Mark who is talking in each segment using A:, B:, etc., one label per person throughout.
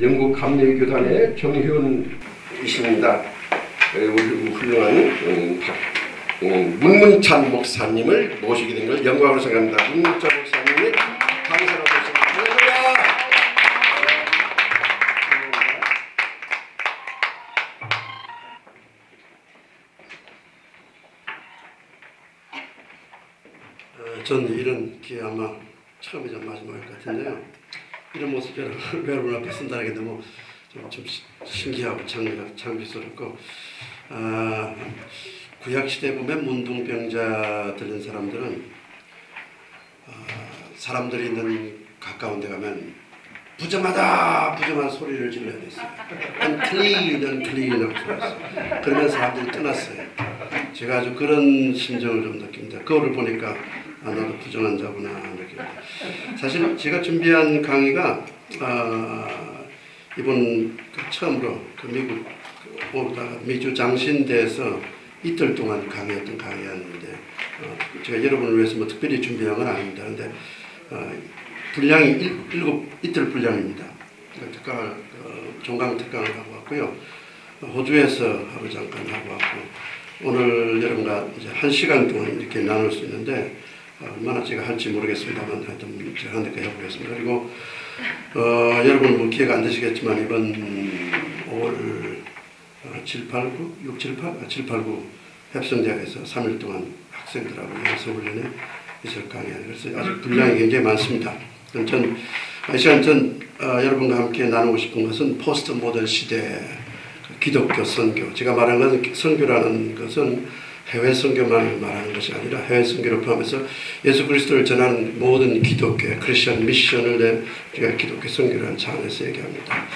A: 영국 감리교단의 정효은이십니다. 우리 훌륭한 문문찬 목사님을 모시게 된 걸 영광으로 생각합니다. 문문찬 목사님이 강사로 모십니다.
B: 전 이런 기회 아마 처음이자 마지막일 것 같은데요. 이런 모습 여러분 앞에 쓴다는 게 너무 좀 신기하고 장비스럽고, 구약시대에 보면 문둥병자 들린 사람들은 사람들이 있는 가까운 데 가면 부정하다 소리를 질러야 됐어요. unclean 하고 소리했어요. 그러면 사람들이 떠났어요. 제가 아주 그런 심정을 좀 느낍니다. 그거를 보니까 나도 부정한 자구나 느낍니다. 사실 제가 준비한 강의가 이번 처음으로 미국 미주 장신대에서 이틀 동안 강의했던 강의였는데, 제가 여러분을 위해서 뭐 특별히 준비한 건 아닙니다. 그런데 분량이 이틀 분량입니다. 종강 특강을 하고 왔고요. 호주에서 하루 잠깐 하고 왔고, 오늘 여러분과 이제 1시간 동안 이렇게 나눌 수 있는데, 얼마나 제가 할지 모르겠습니다만 하여튼 제가 한 데까지 해보겠습니다. 그리고 여러분 뭐 기회가 안 되시겠지만 이번 5월 7, 8, 9 heb성대학에서 3일 동안 학생들하고 연습훈련에 있을 강의하는, 그래서 아직 분량이 굉장히 많습니다. 이 시간 여러분과 함께 나누고 싶은 것은 포스트 모던 시대 기독교 선교. 제가 말하는 것은 선교라는 것은 해외 선교만을 말하는 것이 아니라 해외 선교를 포함해서 예수 그리스도를 전하는 모든 기독교의 크리스천 미션을 우리가 기독교 선교라는 차원에서 얘기합니다.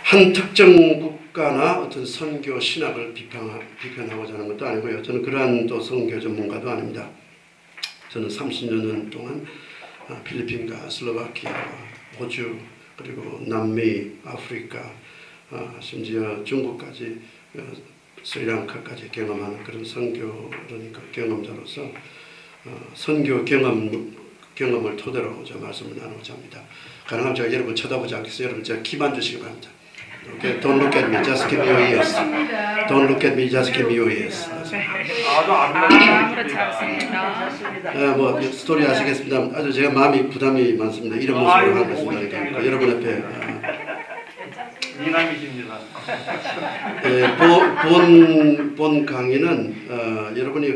B: 한 특정 국가나 어떤 선교 신학을 비판하고자 하는 것도 아니고요. 저는 그러한 또 선교 전문가도 아닙니다. 저는 30년 동안 필리핀과 슬로바키아, 호주, 그리고 남미, 아프리카, 심지어 중국까지, 스리랑카까지 경험하는 그런 선교 경험자로서 선교 경험을 토대로 저 말씀을 나누고자 합니다. 가능하면 제가 여러분 쳐다보지 않겠어요? 여러분 제가 키만 주시기 바랍니다. Okay, don't look at me, just give me your ears. Don't look at me, just give me your ears. 뭐 스토리 아시겠습니다. 아주 제가 마음이 부담이 많습니다. 이런 모습으로 하고 있습니다. 여러분 앞에
C: 미남이십니다.
B: 본 강의는 여러분이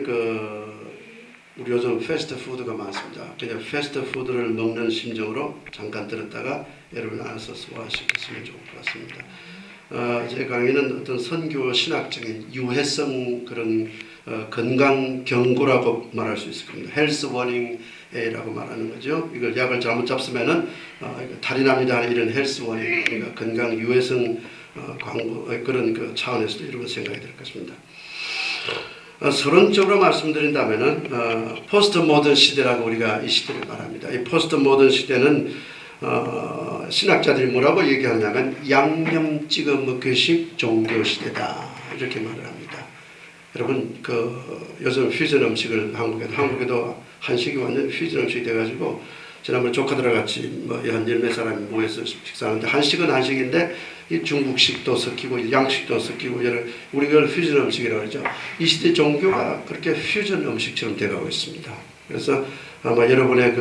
B: 우리 요즘 패스트푸드가 많습니다. 그냥 패스트푸드를 먹는 심정으로 잠깐 들었다가 여러분 알아서 소화시켰으면 좋을 것 같습니다. 제 강의는 어떤 선교 신학적인 유해성 그런 건강 경고라고 말할 수 있을 겁니다. 헬스 워닝이라고 말하는 거죠. 이걸 약을 잘못 잡으면은 탈이 납니다 하는 이런 헬스 워닝, 그러니까 건강 유해성 광고 그런 차원에서도 이런 생각이 될 것입니다. 서론적으로 말씀드린다면은 포스트 모던 시대라고 우리가 이 시대를 말합니다. 이 포스트 모던 시대는 신학자들이 뭐라고 얘기하냐면 양념 찍어 먹기식 종교 시대다 이렇게 말을 합니다. 여러분 요즘 퓨전 음식을 한국에도 한식이 완전 퓨전 음식이 돼가지고, 지난번에 조카들과 같이 한 10몇 사람이 모여서 식사하는데, 한식은 한식인데 이 중국식도 섞이고 양식도 섞이고 우리 그걸 퓨전 음식이라고 그러죠. 이 시대 종교가 그렇게 퓨전 음식처럼 돼가고 있습니다. 그래서 아마 여러분의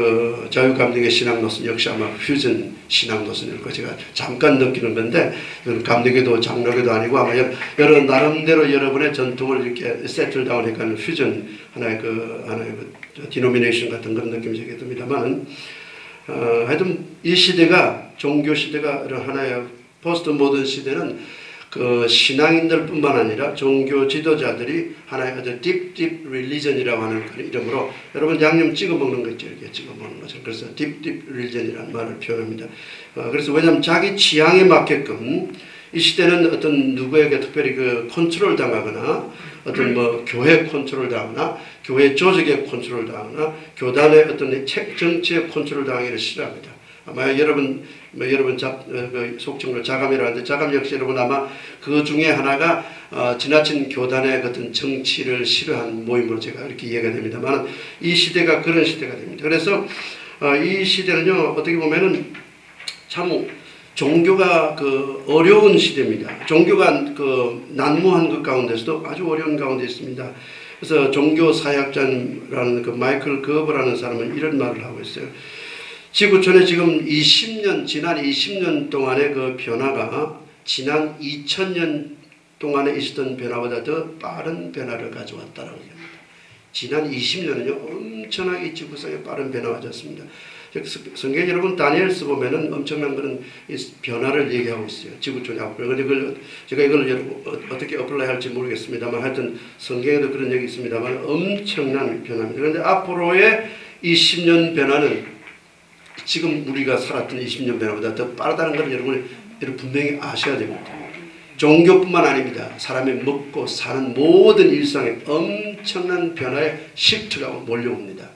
B: 자유감리교 신앙노선 역시 아마 퓨전 신앙노선일 거 제가 잠깐 느끼는 건데, 이건 감리교도 장로교도 아니고 아마 여러 나름대로 여러분의 전통을 이렇게 세틀다운해가는 퓨전 하나의 디노미네이션 같은 그런 느낌이 제게 듭니다만, 하여튼 이 시대가 종교 시대가 이런 하나의 포스트 모던 시대는 신앙인들 뿐만 아니라 종교 지도자들이 하나의 아주 딥 릴리전이라고 하는 그런 이름으로, 여러분 양념 찍어 먹는 거 있죠. 이렇게 찍어 먹는 거죠. 그래서 딥 릴리전이라는 말을 표현합니다. 그래서 왜냐하면 자기 취향에 맞게끔 이 시대는 어떤 누구에게 특별히 컨트롤 당하거나 어떤 교회 컨트롤 당하거나 교회 조직에 컨트롤 당하거나 교단의 어떤 정치에 컨트롤 당하기를 싫어합니다. 아마 여러분 속칭으로 자감이라고 하는데, 자감 역시 여러분 아마 그 중에 하나가 지나친 교단의 어떤 정치를 싫어하는 모임으로 제가 이렇게 이해가 됩니다만, 이 시대가 그런 시대가 됩니다. 그래서 이 시대는요, 어떻게 보면은 참 종교가 그 어려운 시대입니다. 종교가 그 난무한 것 가운데서도 아주 어려운 가운데 있습니다. 그래서 종교 사역자라는 그 마이클 거버라는 사람은 이런 말을 하고 있어요. 지구촌에 지금 지난 20년 동안의 그 변화가 지난 2000년 동안에 있었던 변화보다 더 빠른 변화를 가져왔다라고 합니다. 지난 20년은요 엄청나게 이 지구상에 빠른 변화가 가졌습니다. 성경 여러분 다니엘서 보면은 엄청난 그런 변화를 얘기하고 있어요. 지구촌에 앞으로. 그런데 제가 이걸 어떻게 어플라이 할지 모르겠습니다만 하여튼 성경에도 그런 얘기 있습니다만 엄청난 변화입니다. 그런데 앞으로의 20년 변화는 지금 우리가 살았던 20년 변화보다 더 빠르다는 걸 여러분 분명히 아셔야 됩니다. 종교뿐만 아닙니다. 사람이 먹고 사는 모든 일상에 엄청난 변화의 시프트가 몰려옵니다.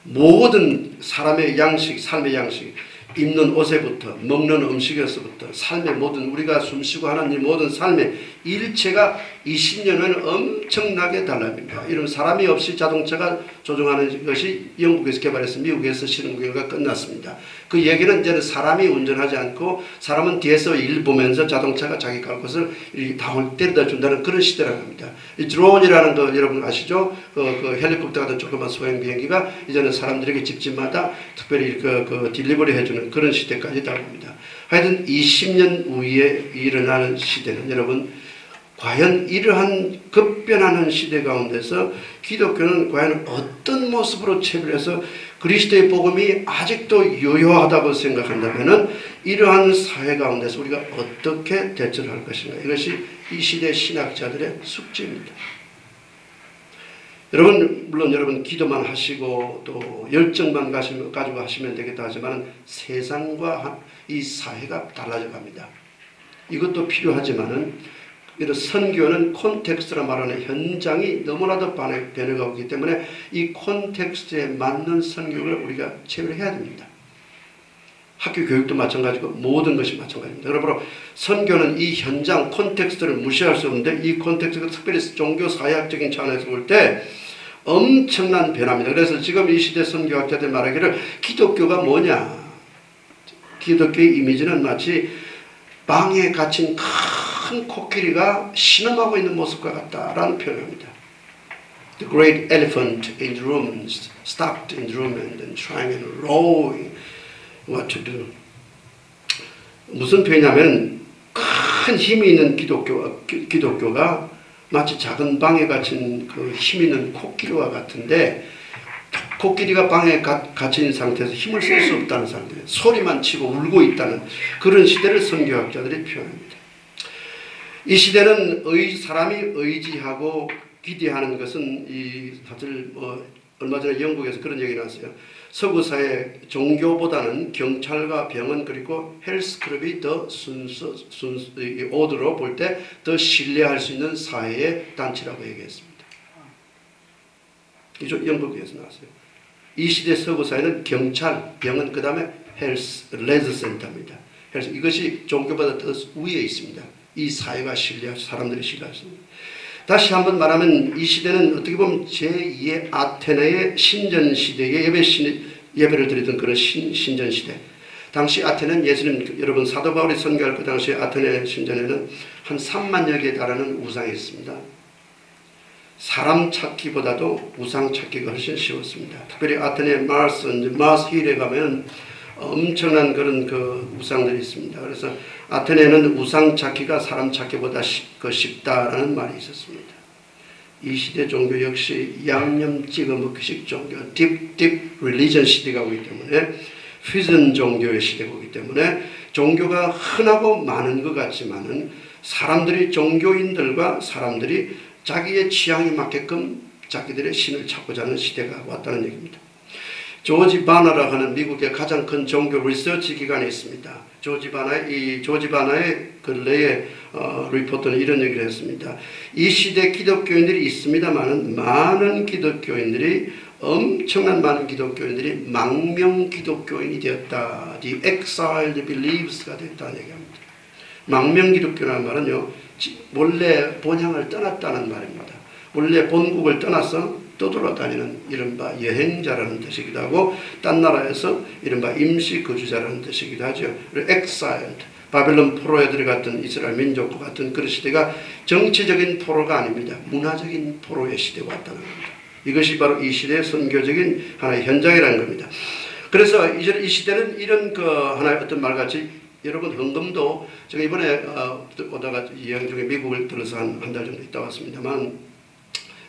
B: 모든 사람의 양식, 삶의 양식, 입는 옷에부터 먹는 음식에서부터 삶의 모든 우리가 숨쉬고 하는 이 모든 삶의 일체가 20년은 엄청나게 달라집니다. 이런 사람이 없이 자동차가 조종하는 것이 영국에서 개발해서 미국에서 실험 구현가 끝났습니다. 그 얘기는 이제는 사람이 운전하지 않고 사람은 뒤에서 일 보면서 자동차가 자기 갈 곳을 다 데려다 준다는 그런 시대라고 합니다. 이 드론이라는 거 여러분 아시죠? 그 헬리콥터 같은 조그만 소형 비행기가 이제는 사람들에게 집집마다 특별히 그 딜리버리 해주는 그런 시대까지 달합니다. 하여튼 20년 후에 일어나는 시대는 여러분 과연 이러한 급변하는 시대 가운데서 기독교는 과연 어떤 모습으로 체별해서 그리스도의 복음이 아직도 유효하다고 생각한다면 이러한 사회 가운데서 우리가 어떻게 대처를 할 것인가. 이것이 이 시대 신학자들의 숙제입니다. 여러분 물론 여러분 기도만 하시고 또 열정만 가지고 하시면 되겠다 하지만 세상과 이 사회가 달라져 갑니다. 이것도 필요하지만은 이런 선교는 콘텍스트라 말하는 현장이 너무나도 변해가고 있기 때문에 이 콘텍스트에 맞는 선교를 우리가 체험해야 됩니다. 학교 교육도 마찬가지고 모든 것이 마찬가지입니다. 여러분 선교는 이 현장 콘텍스트를 무시할 수 없는데 이 콘텍스트가 특별히 종교 사회학적인 차원에서 볼 때 엄청난 변화입니다. 그래서 지금 이 시대 선교학자들 말하기를 기독교가 뭐냐. 기독교의 이미지는 마치 방에 갇힌 큰 코끼리가 신음하고 있는 모습과 같다라는 표현입니다. The great elephant in the room, stopped in the room and then trying and rowing what to do. 무슨 표현이냐면 큰 힘이 있는 기독교가 마치 작은 방에 갇힌 그 힘 있는 코끼리와 같은데 코끼리가 방에 갇힌 상태에서 힘을 쓸 수 없다는 상태, 소리만 치고 울고 있다는 그런 시대를 선교학자들이 표현합니다. 이 시대는 사람이 의지하고 기대하는 것은 다들 얼마 전에 영국에서 그런 얘기 나왔어요. 서구 사회 종교보다는 경찰과 병원 그리고 헬스클럽이 더 오더로 볼 때 더 신뢰할 수 있는 사회의 단체라고 얘기했습니다. 이쪽 영국에서 나왔어요. 이 시대 서구 사회는 경찰, 병원 그 다음에 레저 센터입니다. 그래서 이것이 종교보다 더 위에 있습니다. 이 사회가 사람들이 신뢰할 수 있습니다. 다시 한번 말하면 이 시대는 어떻게 보면 제2의 아테네의 신전시대에 예배를 드리던 그런 신전시대. 당시 아테네는 예수님 여러분 사도 바울이 선교할 그 당시 아테네 신전에는 한 3만여 개에 달하는 우상이 있습니다. 사람 찾기보다도 우상 찾기가 훨씬 쉬웠습니다. 특별히 아테네 마스 힐에 가면 엄청난 그런 그 우상들이 있습니다. 그래서 아테네는 우상 찾기가 사람 찾기보다 쉽다라는 말이 있었습니다. 이 시대 종교 역시 양념 찍어 먹기식 종교, 딥 릴리전 시대가 오기 때문에 퓨전 종교의 시대가 오기 때문에 종교가 흔하고 많은 것 같지만은 사람들이 종교인들과 사람들이 자기의 취향에 맞게끔 자기들의 신을 찾고자 하는 시대가 왔다는 얘기입니다. 조지 바나라고 하는 미국의 가장 큰 종교 리서치 기관이 있습니다. 조지 바나의 근래의 리포트는 이런 얘기를 했습니다. 이 시대 기독교인들이 있습니다만 많은 기독교인들이 엄청난 많은 기독교인들이 망명 기독교인이 되었다. The exiled believers가 됐다는 얘기합니다. 망명 기독교라는 말은요. 원래 본향을 떠났다는 말입니다. 원래 본국을 떠나서 떠돌아다니는 이른바 여행자라는 뜻이기도 하고 딴 나라에서 이른바 임시 거주자라는 뜻이기도 하죠. 그리고 exiled, 바벨론 포로에 들어갔던 이스라엘 민족과 같은 그런 시대가 정치적인 포로가 아닙니다. 문화적인 포로의 시대가 왔다는 겁니다. 이것이 바로 이 시대의 선교적인 하나의 현장이라는 겁니다. 그래서 이 시대는 이런 그 하나의 어떤 말같이 여러분 헌금도 제가 이번에 오다가 여행 중에 미국을 들어서 한 달 정도 있다 왔습니다만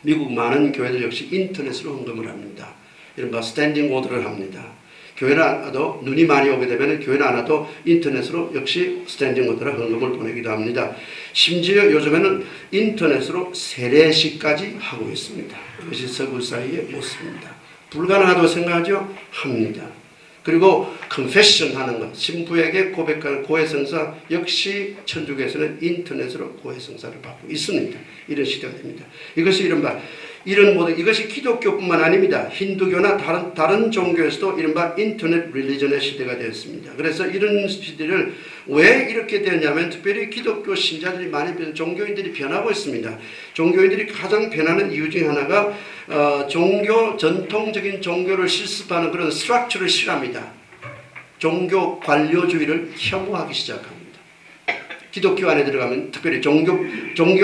B: 미국 많은 교회들 역시 인터넷으로 헌금을 합니다. 이른바 스탠딩 오더를 합니다. 교회는 안 와도 눈이 많이 오게 되면 교회는 안 와도 인터넷으로 역시 스탠딩 오더를 헌금을 보내기도 합니다. 심지어 요즘에는 인터넷으로 세례식까지 하고 있습니다. 이것이 서구 사회의 모습입니다. 불가능하다고 생각하죠? 합니다. 그리고 confession 하는 것, 신부에게 고백하는 고해성사 역시 천주교에서는 인터넷으로 고해성사를 받고 있습니다. 이런 시대가 됩니다. 이것이 이른바 이런 모든 이것이 기독교뿐만 아닙니다. 힌두교나 다른 종교에서도 이른바 인터넷 릴리전의 시대가 되었습니다. 그래서 이런 시대를 왜 이렇게 되었냐면 특별히 기독교 신자들이 많이 종교인들이 변하고 있습니다. 종교인들이 가장 변하는 이유 중에 하나가 전통적인 종교를 실습하는 그런 스트럭처를 싫어합니다. 종교 관료주의를 혐오하기 시작합니다. 기독교 안에 들어가면 특별히 종교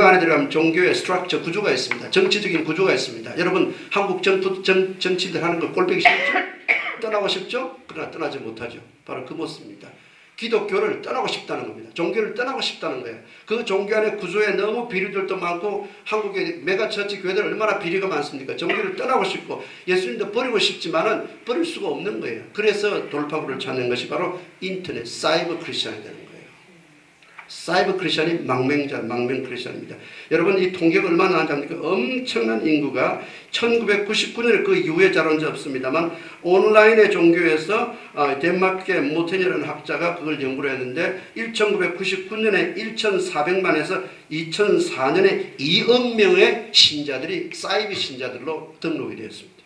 B: 안에 들어가면 종교의 스트럭처 구조가 있습니다. 정치적인 구조가 있습니다. 여러분 한국 정치들 하는 거 꼴보기 싫죠? 떠나고 싶죠? 그러나 떠나지 못하죠. 바로 그 모습입니다. 기독교를 떠나고 싶다는 겁니다. 종교를 떠나고 싶다는 거예요. 그 종교 안에 구조에 너무 비리들도 많고 한국의 메가처치 교회들 얼마나 비리가 많습니까? 종교를 떠나고 싶고 예수님도 버리고 싶지만은 버릴 수가 없는 거예요. 그래서 돌파구를 찾는 것이 바로 인터넷 사이버 크리스천이 되는 거예요. 사이버 크리스천이 망명 크리스천입니다. 여러분 이 통계가 얼마나 나는지 압니까? 엄청난 인구가 1999년에 그 이후에 자료는 없습니다만 온라인의 종교에서 덴마크의 모텐이라는 학자가 그걸 연구를 했는데 1999년에 1,400만에서 2004년에 2억 명의 신자들이 사이버 신자들로 등록이 되었습니다.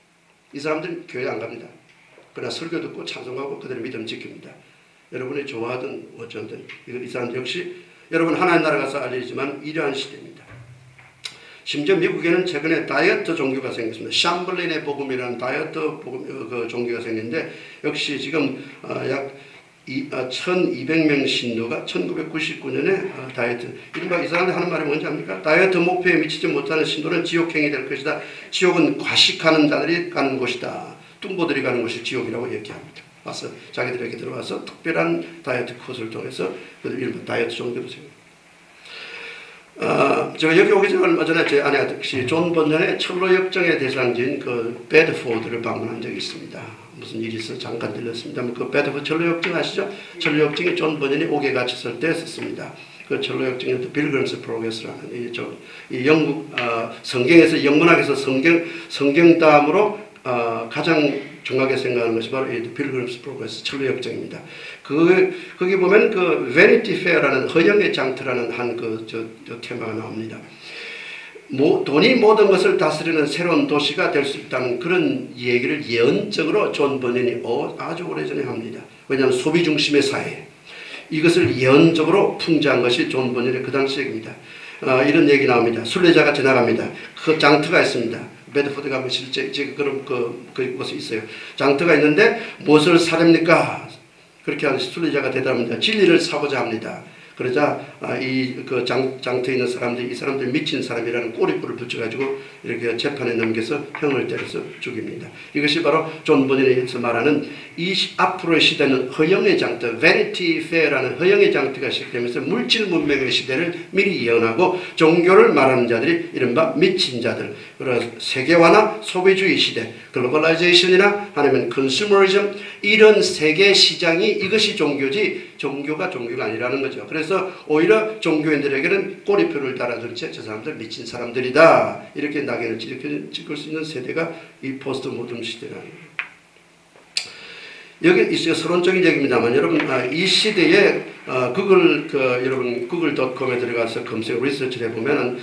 B: 이 사람들은 교회 안 갑니다. 그러나 설교 듣고 찬송하고 그들의 믿음 지킵니다. 여러분이 좋아하든 어쩌든 이 사람 역시 여러분 하나님 나라 가서 알려지만 이러한 시대입니다. 심지어 미국에는 최근에 다이어트 종교가 생겼습니다. 샴블린의 복음이라는 다이어트 복음 종교가 생겼는데 역시 지금 약 1200명 신도가 1999년에 다이어트 이른바 이 사람들 하는 말이 뭔지 압니까? 다이어트 목표에 미치지 못하는 신도는 지옥행이 될 것이다. 지옥은 과식하는 자들이 가는 곳이다. 뚱보들이 가는 곳이 지옥이라고 얘기합니다. 와서 자기들에게 들어와서 특별한 다이어트 코스를 통해서 일본 다이어트 종교도 생깁니다. 제가 여기 오기 전에 얼마 전에 제 아내 아저씨 존 번연의 철로 역정의 대상지인 그 베드포드를 방문한 적이 있습니다. 무슨 일이 있어서 잠깐 들렸습니다. 그 베드포드 철로 역정 아시죠? 철로 역정이 존 번연이 옥에 갇혔을 때 썼습니다. 그 철로 역정이 빌그럼스 프로그레스라는 이 영국 성경에서 영문학에서 성경 다음으로 가장 중요하게 생각하는 것이 바로 이 빌그럼스 프로그레스 철로 역정입니다. 거기 보면 그 베니티 페어라는 허영의 장터라는 한 테마가 나옵니다. 돈이 모든 것을 다스리는 새로운 도시가 될 수 있다는 그런 얘기를 예언적으로 존 버년이 아주 오래전에 합니다. 왜냐하면 소비 중심의 사회 이것을 예언적으로 풍자한 것이 존 버년의 그 당시 얘기입니다. 이런 얘기 나옵니다. 순례자가 지나갑니다. 그 장터가 있습니다. 베드포드 가면 실제 그런 그곳이 있어요. 장터가 있는데 무엇을 사렵니까? 그렇게 하는 순례자가 대답합니다. 진리를 사고자 합니다. 그러자 그 장터에 있는 사람들이 이 사람들 미친 사람이라는 꼬리뿔을 붙여가지고 이렇게 재판에 넘겨서 형을 때려서 죽입니다. 이것이 바로 존 버년에서 말하는 이 앞으로의 시대는 허영의 장터, Vanity Fair라는 허영의 장터가 시작되면서 물질 문명의 시대를 미리 예언하고 종교를 말하는 자들이 이른바 미친 자들, 그래서 세계화나 소비주의 시대, 글로벌라이제이션이나 아니면 컨슈머리즘 이런 세계 시장이 이것이 종교지 종교가 아니라는 거죠. 그래서 오히려 종교인들에게는 꼬리표를 달아준 채 저 사람들 미친 사람들이다 이렇게 낙인을 찍을 수 있는 세대가 이 포스트 모던 시대라는 거예요. 여기 있어요. 서론적인 얘기입니다만 여러분 이 시대에 여러분 구글.com에 들어가서 검색 리서치를 해보면은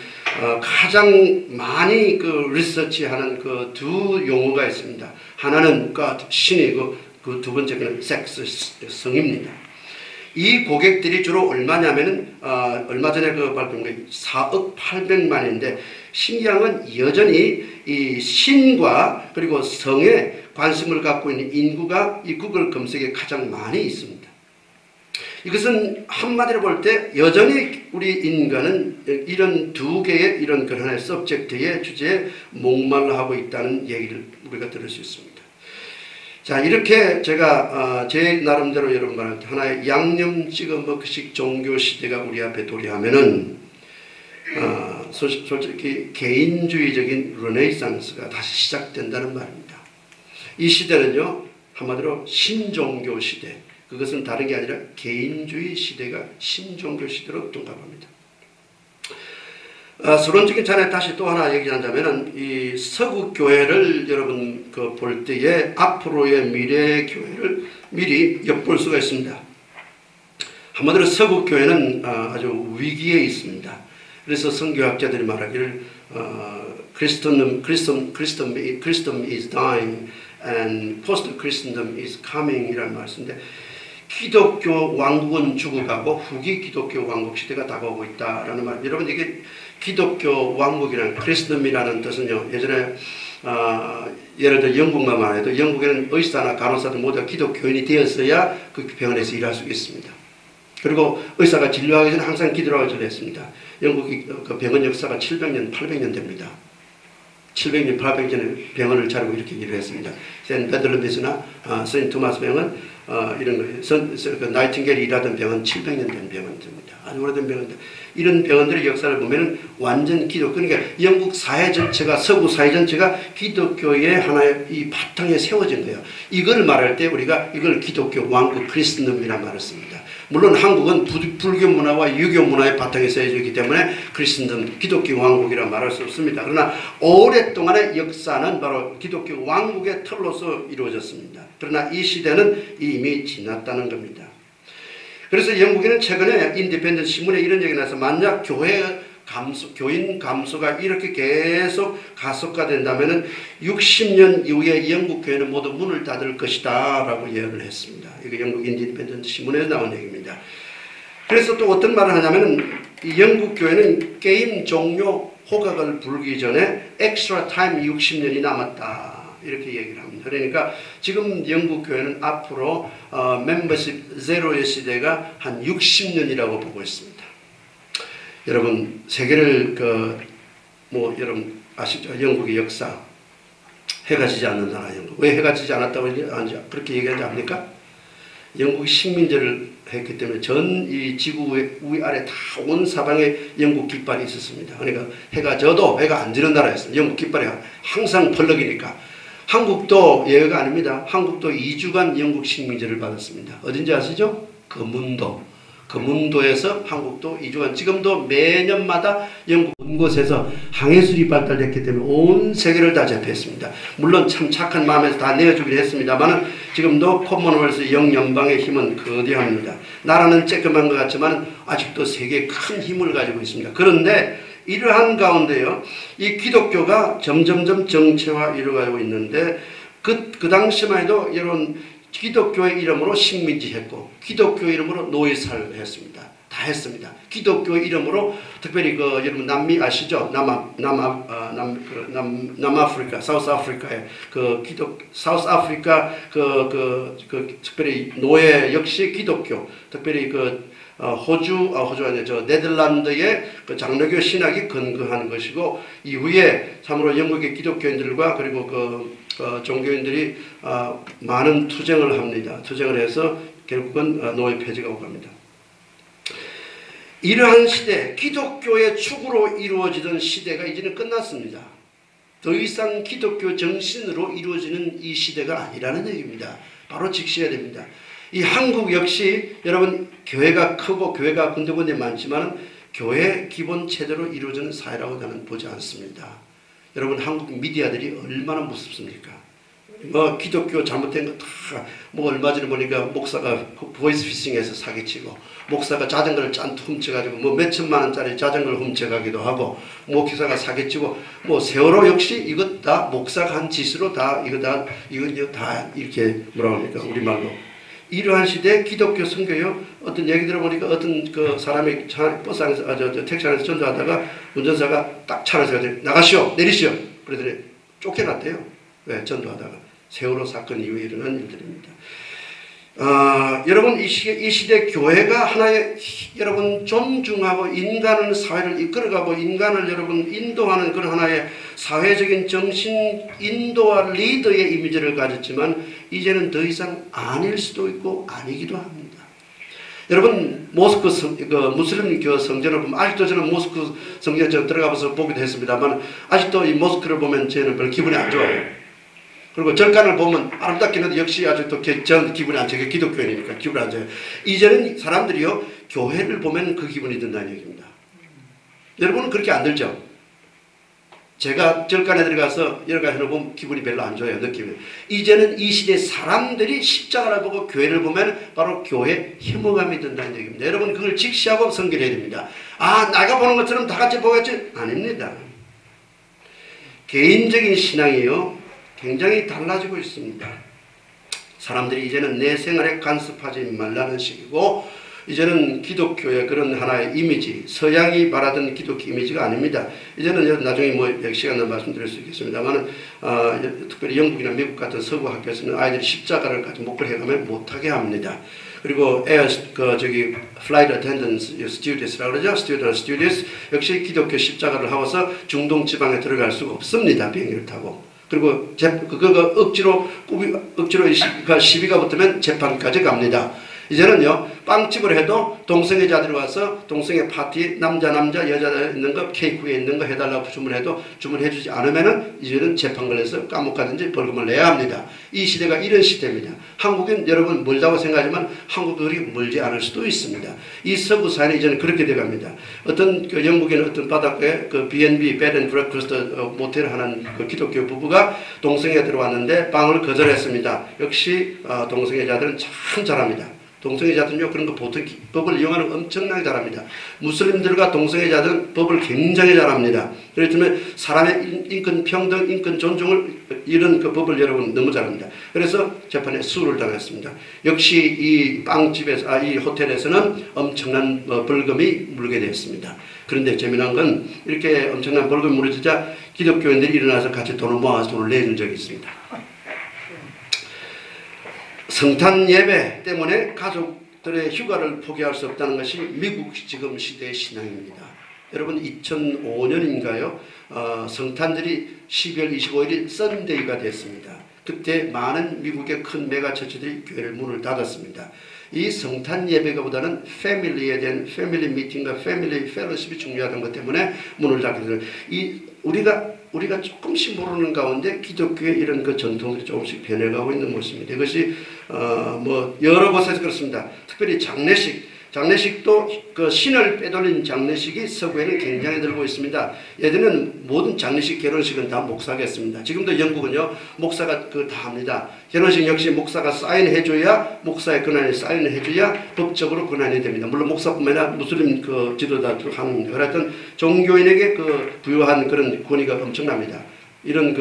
B: 가장 많이 리서치하는 두 용어가 있습니다. 하나는 God, 신이고 그 두 번째는 섹스, 성입니다. 이 고객들이 주로 얼마냐면은 얼마 전에 그 발표한 게 4억 800만인데 신기한 건 여전히 이 신과 그리고 성에 관심을 갖고 있는 인구가 이 구글 검색에 가장 많이 있습니다. 이것은 한마디로 볼 때 여전히 우리 인간은 이런 두 개의 이런 그 하나의 서브젝트의 주제에 목말라 하고 있다는 얘기를 우리가 들을 수 있습니다. 자, 이렇게 제가 제 나름대로 여러분과 하나의 양념 찍어 먹기식 종교 시대가 우리 앞에 도래하면은 솔직히 개인주의적인 르네상스가 다시 시작된다는 말입니다. 이 시대는요, 한마디로 신종교 시대, 그것은 다른 게 아니라 개인주의 시대가 신종교 시대로 둔갑합니다. 서론적인 차원에 다시 또 하나 얘기하자면은 이 서구 교회를 여러분 볼 때에 앞으로의 미래 교회를 미리 엿볼 수가 있습니다. 한마디로 서구 교회는 아주 위기에 있습니다. 그래서 선교학자들이 말하기를 Christendom is dying and post-Christendom is coming 이라는 말씀인데, 기독교 왕국은 죽어가고 후기 기독교 왕국 시대가 다가오고 있다라는 말. 여러분, 이게 기독교 왕국이라는 크리스덤이라는 뜻은요, 예전에 예를 들어 영국만 말해도 영국에는 의사나 간호사들 모두 기독교인이 되었어야 그 병원에서 일할 수 있습니다. 그리고 의사가 진료하기 전에 항상 기도라고 전했습니다. 영국이 그 병원 역사가 700년, 800년 됩니다. 700년, 800년에 병원을 차리고 이렇게 일을 했습니다. 센 베들레헴에서나 세인트 토마스 병원 이런 거, 그 나이팅게일이 일하던 병원 700년 된 병원입니다. 아주 오래된 병원들. 이런 병원들의 역사를 보면은 완전 기독교, 그러니까 영국 사회 전체가, 서구 사회 전체가 기독교의 하나의 이 바탕에 세워진 거예요. 이걸 말할 때 우리가 이걸 기독교 왕국 크리스덤이라는 말을 씁니다. 물론 한국은 불교 문화와 유교 문화의 바탕에 세워져 있기 때문에 크리스덤, 기독교 왕국이라 말할 수 없습니다. 그러나 오랫동안의 역사는 바로 기독교 왕국의 틀로서 이루어졌습니다. 그러나 이 시대는 이미 지났다는 겁니다. 그래서 영국에는 최근에 인디펜던트 신문에 이런 얘기가 나서 만약 교인 감소가 이렇게 계속 가속화된다면 60년 이후에 영국 교회는 모두 문을 닫을 것이다 라고 예언을 했습니다. 이거 영국 인디펜던트 신문에서 나온 얘기입니다. 그래서 또 어떤 말을 하냐면 영국 교회는 게임 종료 호각을 부르기 전에 엑스트라 타임 60년이 남았다 이렇게 얘기를 합니다. 그러니까 지금 영국 교회는 앞으로 멤버십 제로의 시대가 한 60년이라고 보고 있습니다. 여러분, 세계를 여러분 아시죠? 영국의 역사, 해가 지지 않는 나라 영국. 왜 해가 지지 않았다고 그렇게 얘기하지 않습니까? 영국이 식민지를 했기 때문에 전 이 지구 위아래 다 온 사방에 영국 깃발이 있었습니다. 그러니까 해가 져도 해가 안 지는 나라였습니다. 영국 깃발이 항상 펄럭이니까. 한국도 예외가 아닙니다. 한국도 2주간 영국 식민지를 받았습니다. 어딘지 아시죠? 금운도에서 한국도 2주간, 지금도 매년마다 영국 온 곳에서 항해술이 발달됐기 때문에 온 세계를 다 제패했습니다. 물론 참 착한 마음에서 다 내어주긴 했습니다만 지금도 코먼웰스 영연방의 힘은 거대합니다. 나라는 쬐끔한 것 같지만 아직도 세계에 큰 힘을 가지고 있습니다. 그런데 이러한 가운데요, 이 기독교가 점점점 정체화 이루어가고 있는데 그 당시만 해도 이런 기독교의 이름으로 식민지 했고 기독교 이름으로 노예살을 했습니다. 다 했습니다. 기독교 이름으로 특별히 여러분 남미 아시죠? 남아프리카, 사우스 아프리카에 사우스 아프리카 특별히 노예 역시 기독교, 특별히 호주 아니죠. 저 네덜란드의 장로교 신학이 근거하는 것이고 이후에 참으로 영국의 기독교인들과 그리고 종교인들이 많은 투쟁을 합니다. 투쟁을 해서 결국은 노예 폐지가 오고 갑니다. 이러한 시대, 기독교의 축으로 이루어지던 시대가 이제는 끝났습니다. 더 이상 기독교 정신으로 이루어지는 이 시대가 아니라는 얘기입니다. 바로 직시해야 됩니다. 이 한국 역시 여러분 교회가 크고 교회가 군데군데 많지만 교회 기본 체제로 이루어지는 사회라고 저는 보지 않습니다. 여러분 한국 미디어들이 얼마나 무섭습니까? 기독교 잘못된 거 다 얼마 전에 보니까 목사가 보이스피싱해서 사기치고 목사가 자전거를 짠뜩 훔쳐가지고 몇천만 원짜리 자전거를 훔쳐가기도 하고 기사가 사기치고 세월호 역시 이것 다 목사가 한 짓으로 다 이거 다 이렇게 뭐라 합니까 우리말로 이러한 시대에 기독교 선교요. 어떤 얘기 들어보니까 어떤 그 사람이 버스 안에서 택시 안에서 전도하다가 운전사가 딱 차를 세워서 나가시오 내리시오 그러더니 쫓겨났대요. 왜? 전도하다가. 세월호 사건 이후에 일어난 일들입니다. 여러분 이 시대 교회가 하나의 여러분 존중하고 인간을 사회를 이끌어가고 인간을 여러분 인도하는 그런 하나의 사회적인 정신 인도와 리더의 이미지를 가졌지만 이제는 더 이상 아닐 수도 있고 아니기도 합니다. 여러분 모스크 무슬림 교 성전을 보면 아직도 저는 모스크 성전에 들어가서 보기도 했습니다만 아직도 이 모스크를 보면 저는 별로 기분이 안 좋아요. 그리고 절간을 보면 아름답긴 한데 역시 아주 또 전 기분이 안 좋아요. 기독교인이니까 기분이 안 좋아요. 이제는 사람들이요 교회를 보면 그 기분이 든다는 얘기입니다. 여러분은 그렇게 안 들죠? 제가 절간에 들어가서 여러 가지를 보면 기분이 별로 안 좋아요. 느낌이. 이제는 이 시대 사람들이 십자가를 보고 교회를 보면 바로 교회 혐오감이 든다는 얘기입니다. 여러분 그걸 직시하고 성결해야 됩니다. 아 내가 보는 것처럼 다 같이 보겠지? 아닙니다. 개인적인 신앙이요 굉장히 달라지고 있습니다. 사람들이 이제는 내 생활에 간섭하지 말라는 식이고 이제는 기독교의 그런 하나의 이미지 서양이 말하던 기독교 이미지가 아닙니다. 이제는 나중에 뭐 시간을 말씀드릴 수 있겠습니다만 특별히 영국이나 미국 같은 서구 학교에서는 아이들이 십자가를 가지고 목을 해가면 못하게 합니다. 그리고 flight attendants, stewardess라고 그러죠. stewardess 역시 기독교 십자가를 하고서 중동 지방에 들어갈 수가 없습니다. 비행기를 타고. 그리고 그거 억지로 시비가 붙으면 재판까지 갑니다. 이제는요 빵집을 해도 동성애자들이 와서 동성애 파티 남자 여자 있는 거 케이크 위에 있는 거 해달라고 주문해도 주문해주지 않으면은 이제는 재판 걸려서 감옥 가든지 벌금을 내야 합니다. 이 시대가 이런 시대입니다. 한국은 여러분 멀다고 생각하지만 한국들이 멀지 않을 수도 있습니다. 이 서구 사회는 이제는 그렇게 돼갑니다. 어떤 그 영국의 어떤 바닷가에 그 B&B Bed and Breakfast 모텔을 하는 그 기독교 부부가 동성애가 들어왔는데 방을 거절했습니다. 역시 동성애자들은 참 잘합니다. 동성애자들은요 그런 거 보통 법을 이용하는 거 엄청나게 잘합니다. 무슬림들과 동성애자들은 법을 굉장히 잘합니다. 그렇기 때문에 사람의 인권 평등, 인권 존중을 이런 그 법을 여러분 너무 잘합니다. 그래서 재판에 수를 당했습니다. 역시 이 빵집에서 이 호텔에서는 엄청난 벌금이 물게 되었습니다. 그런데 재미난 건 이렇게 엄청난 벌금이 물어지자 기독교인들이 일어나서 같이 돈을 모아서 돈을 내준 적이 있습니다. 성탄 예배 때문에 가족들의 휴가를 포기할 수 없다는 것이 미국 지금 시대의 신앙입니다. 여러분 2005년인가요? 성탄절이 12월 25일이 썬데이가 됐습니다. 그때 많은 미국의 큰 메가처치들이 교회를 문을 닫았습니다. 이 성탄 예배보다는 패밀리에 대한 패밀리 미팅과 패밀리 펠로십이 중요하다는 것 때문에 문을 닫게 되는 우리가 조금씩 모르는 가운데 기독교의 이런 그 전통들이 조금씩 변해가고 있는 모습입니다. 이것이 뭐 여러 곳에서 그렇습니다. 특별히 장례식도 그 신을 빼돌린 장례식이 서구에는 굉장히 늘고 있습니다. 예전에는 모든 장례식, 결혼식은 다 목사가 했습니다. 지금도 영국은요 목사가 다 합니다. 결혼식 역시 목사가 사인해줘야 목사의 권한이 사인을 해줘야 법적으로 권한이 됩니다. 물론 목사뿐만 아니라 무슬림 그 지도자도 하는 그랬던 종교인에게 그 부여한 그런 권위가 엄청납니다. 이런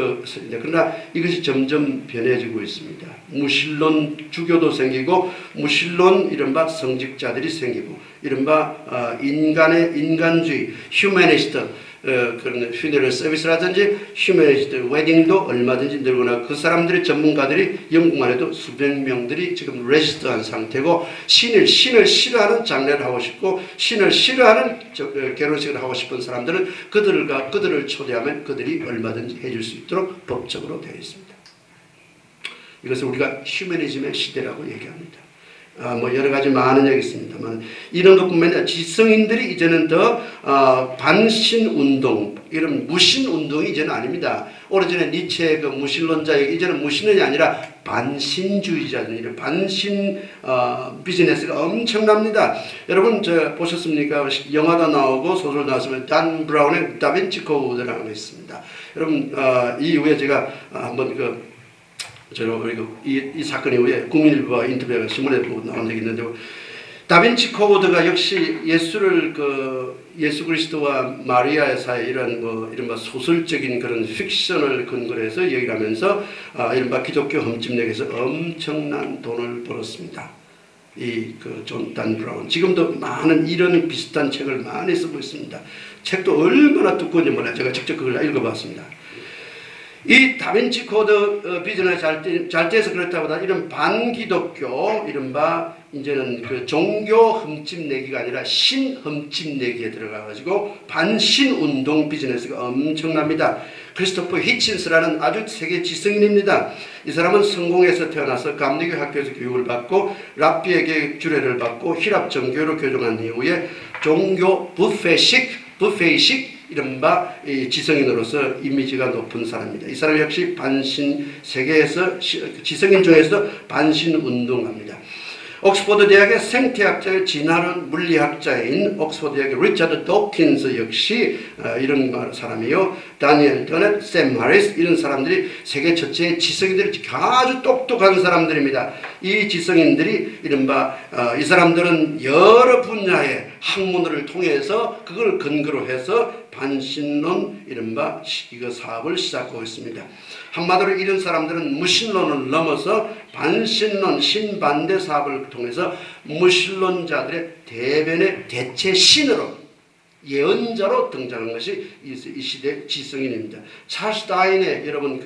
B: 그러나 이것이 점점 변해지고 있습니다. 무신론 주교도 생기고 무신론 이른바 성직자들이 생기고 이른바 인간주의 휴머니스트 그런 퓨네럴 서비스라든지 휴머니스트 웨딩도 얼마든지 늘거나 그 사람들의 전문가들이 영국만 해도 수백 명들이 지금 레지스트한 상태고 신을 싫어하는 장례를 하고 싶고 신을 싫어하는 결혼식을 하고 싶은 사람들은 그들을 초대하면 그들이 얼마든지 해줄 수 있도록 법적으로 되어 있습니다. 이것을 우리가 휴머니즘의 시대라고 얘기합니다. 뭐 여러 가지 많은 얘기 있습니다만 이런 것뿐만 아니라 지성인들이 이제는 더 반신 운동 이런 무신 운동이 이제는 아닙니다. 오래전에 니체의 그 무신론자에게 이제는 무신론이 아니라 반신주의자들 이런 반신 비즈니스가 엄청납니다. 여러분 보셨습니까? 영화도 나오고 소설 나왔으면 단 브라운의 다빈치 코드라고 있습니다. 여러분 이 이후에 제가 한번 이 사건 이후에 국민일보와 인터뷰가 신문에 나온 적이 있는데 다빈치 코드가 역시 예수 그리스도와 마리아의 사이 이른바 소설적인 그런 픽션을 근거로 해서 얘기를 하면서 이른바 기독교 흠집내기에서 엄청난 돈을 벌었습니다. 존 단 브라운. 지금도 많은 이런 비슷한 책을 많이 쓰고 있습니다. 책도 얼마나 두꺼운지 몰라요. 제가 직접 그걸 읽어봤습니다. 이 다빈치 코드 비전을 잘 돼서 그렇다보다 이런 반기독교, 이른바 이제는 그 종교 흠집내기가 아니라 신 흠집내기에 들어가가지고 반신운동 비즈니스가 엄청납니다. 크리스토퍼 히친스라는 아주 세계 지성인입니다. 이 사람은 성공해서 태어나서 감리교 학교에서 교육을 받고 랍비에게 주례를 받고 히랍 정교로 교정한 이후에 종교 부페식 이른바 지성인으로서 이미지가 높은 사람입니다. 이 사람 역시 세계에서 지성인 중에서 반신운동합니다. 옥스퍼드 대학의 생태학자의 진화론 물리학자인 옥스퍼드 대학의 리차드 도킨스 역시 이런 사람이요. 다니엘 더넷, 샘 하리스 이런 사람들이 세계 전체의 지성인들이 아주 똑똑한 사람들입니다. 이 지성인들이 이른바 이 사람들은 여러 분야의 학문을 통해서 그걸 근거로 해서 반신론 이른바 이거 사업을 시작하고 있습니다. 한마디로 이런 사람들은 무신론을 넘어서 반신론 신반대 사업을 통해서 무신론자들의 대변의 대체 신으로 예언자로 등장한 것이 이 시대 지성인입니다. 찰스 다윈의 여러분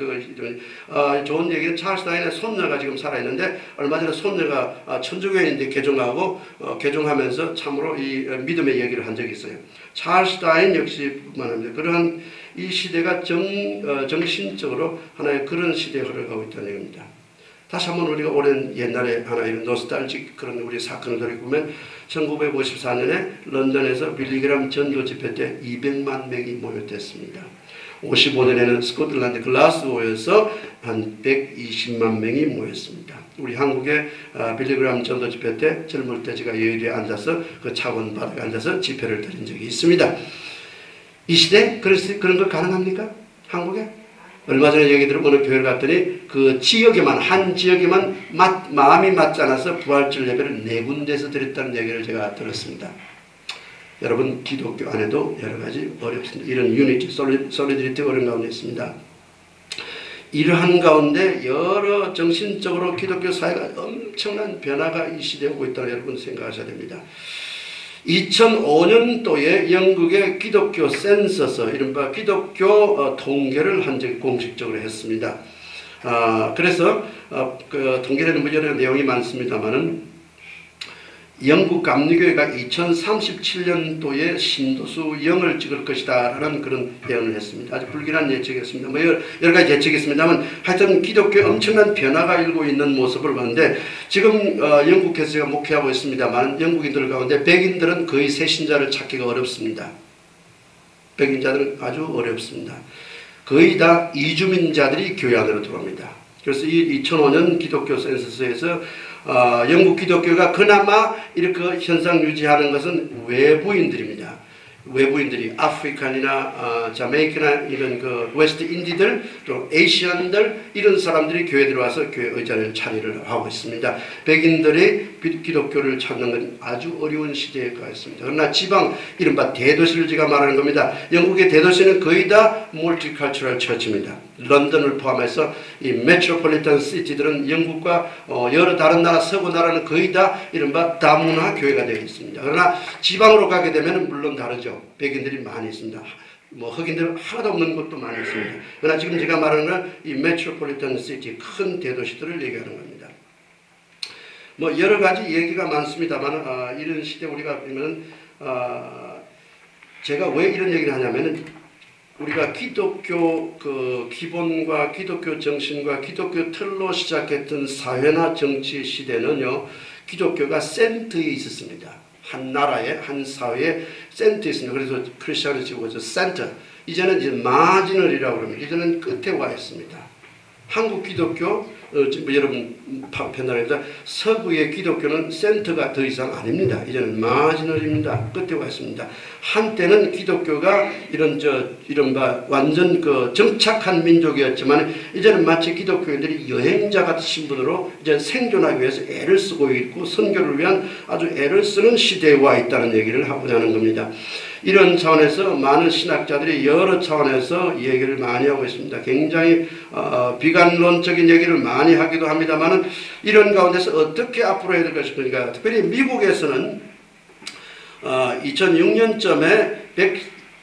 B: 좋은 얘기는 찰스 다윈의 손녀가 지금 살아있는데 얼마 전에 손녀가 천주교인인데 개종하면서 참으로 이 믿음의 얘기를 한 적이 있어요. 찰스 다윈 역시 뿐만 아니라 그러한 이 시대가 정신적으로 하나의 그런 시대에 흘러가고 있다는 얘기입니다. 다시 한번 우리가 오랜 옛날에 하나 이런 노스탈직 그런 우리 사건을 돌이켜보면 1954년에 런던에서 빌리그람 전도 집회 때 200만 명이 모였댔습니다. 55년에는 스코틀랜드 글라스고에서 한 120만 명이 모였습니다. 우리 한국의 빌리그람 전도 집회 때 젊을 때 제가 여의도에 앉아서 그 차원 바닥에 앉아서 집회를 드린 적이 있습니다. 이 시대 그런 거 가능합니까? 한국에? 얼마 전에 얘기 들어 어느 교회를 갔더니 그 지역에만 한 지역에만 마음이 맞지 않아서 부활절 예배를 4군데에서 드렸다는 얘기를 제가 들었습니다. 여러분 기독교 안에도 여러 가지 어렵습니다. 이런 유니티, 솔리드리티가 어려운 가운데 있습니다. 이러한 가운데 여러 정신적으로 기독교 사회가 엄청난 변화가 이 시대에 오고 있다고 여러분 생각하셔야 됩니다. 2005년도에 영국의 기독교 센서스, 이른바 기독교 통계를 한 적이 공식적으로 했습니다. 그래서 그 통계에는 뭐 여러 내용이 많습니다만은 영국 감리교회가 2037년도에 신도수 0을 찍을 것이다 라는 그런 예언을 했습니다. 아주 불길한 예측이었습니다. 뭐 여러 가지 예측이 있습니다만 하여튼 기독교에 엄청난 변화가 일고 있는 모습을 보는데 지금 영국에서 제가 목회하고 있습니다만 영국인들 가운데 백인들은 거의 새신자를 찾기가 어렵습니다. 백인자들은 아주 어렵습니다. 거의 다 이주민자들이 교회 안으로 들어옵니다. 그래서 이 2005년 기독교 센서스에서 영국 기독교가 그나마 이렇게 현상 유지하는 것은 외부인들입니다. 외부인들이 아프리칸이나 자메이카나 이런 그 웨스트 인디들 또 에이시안들 이런 사람들이 교회에 들어와서 교회 의자를 차리를 하고 있습니다. 백인들이 기독교를 찾는 건 아주 어려운 시대에 가 있습니다. 그러나 지방 이른바 대도시를 제가 말하는 겁니다. 영국의 대도시는 거의 다 멀티컬처럴 처치입니다. 런던을 포함해서 이 메트로폴리탄 시티들은 영국과 여러 다른 나라 서구 나라는 거의 다 이른바 다문화 교회가 되어 있습니다. 그러나 지방으로 가게 되면 물론 다르죠. 백인들이 많이 있습니다. 뭐 흑인들 하나도 없는 곳도 많이 있습니다. 그러나 지금 제가 말하는 건 이 메트로폴리탄 시티 큰 대도시들을 얘기하는 겁니다. 뭐 여러 가지 얘기가 많습니다만 이런 시대 우리가 보면은 제가 왜 이런 얘기를 하냐면은 우리가 기독교 그 기본과 기독교 정신과 기독교 틀로 시작했던 사회나 정치 시대는요 기독교가 센터에 있었습니다. 한 나라에 한 사회에 센터에 있습니다. 그래서 크리스천이고 센터 이제는 이제 마지널이라고 합니다. 이제는 끝에 와 있습니다. 한국 기독교 여러분 편단합니다. 서구의 기독교는 센터가 더 이상 아닙니다. 이제는 마지널입니다. 끝에 와 있습니다. 한때는 기독교가 이른바 완전 그 정착한 민족이었지만 이제는 마치 기독교인들이 여행자 같은 신분으로 이제 생존하기 위해서 애를 쓰고 있고 선교를 위한 아주 애를 쓰는 시대에 와 있다는 얘기를 하고자 하는 겁니다. 이런 차원에서 많은 신학자들이 여러 차원에서 얘기를 많이 하고 있습니다. 굉장히 비관론적인 얘기를 많이 하기도 합니다만은 이런 가운데서 어떻게 앞으로 해야 될 것인가. 특별히 미국에서는 2006년쯤에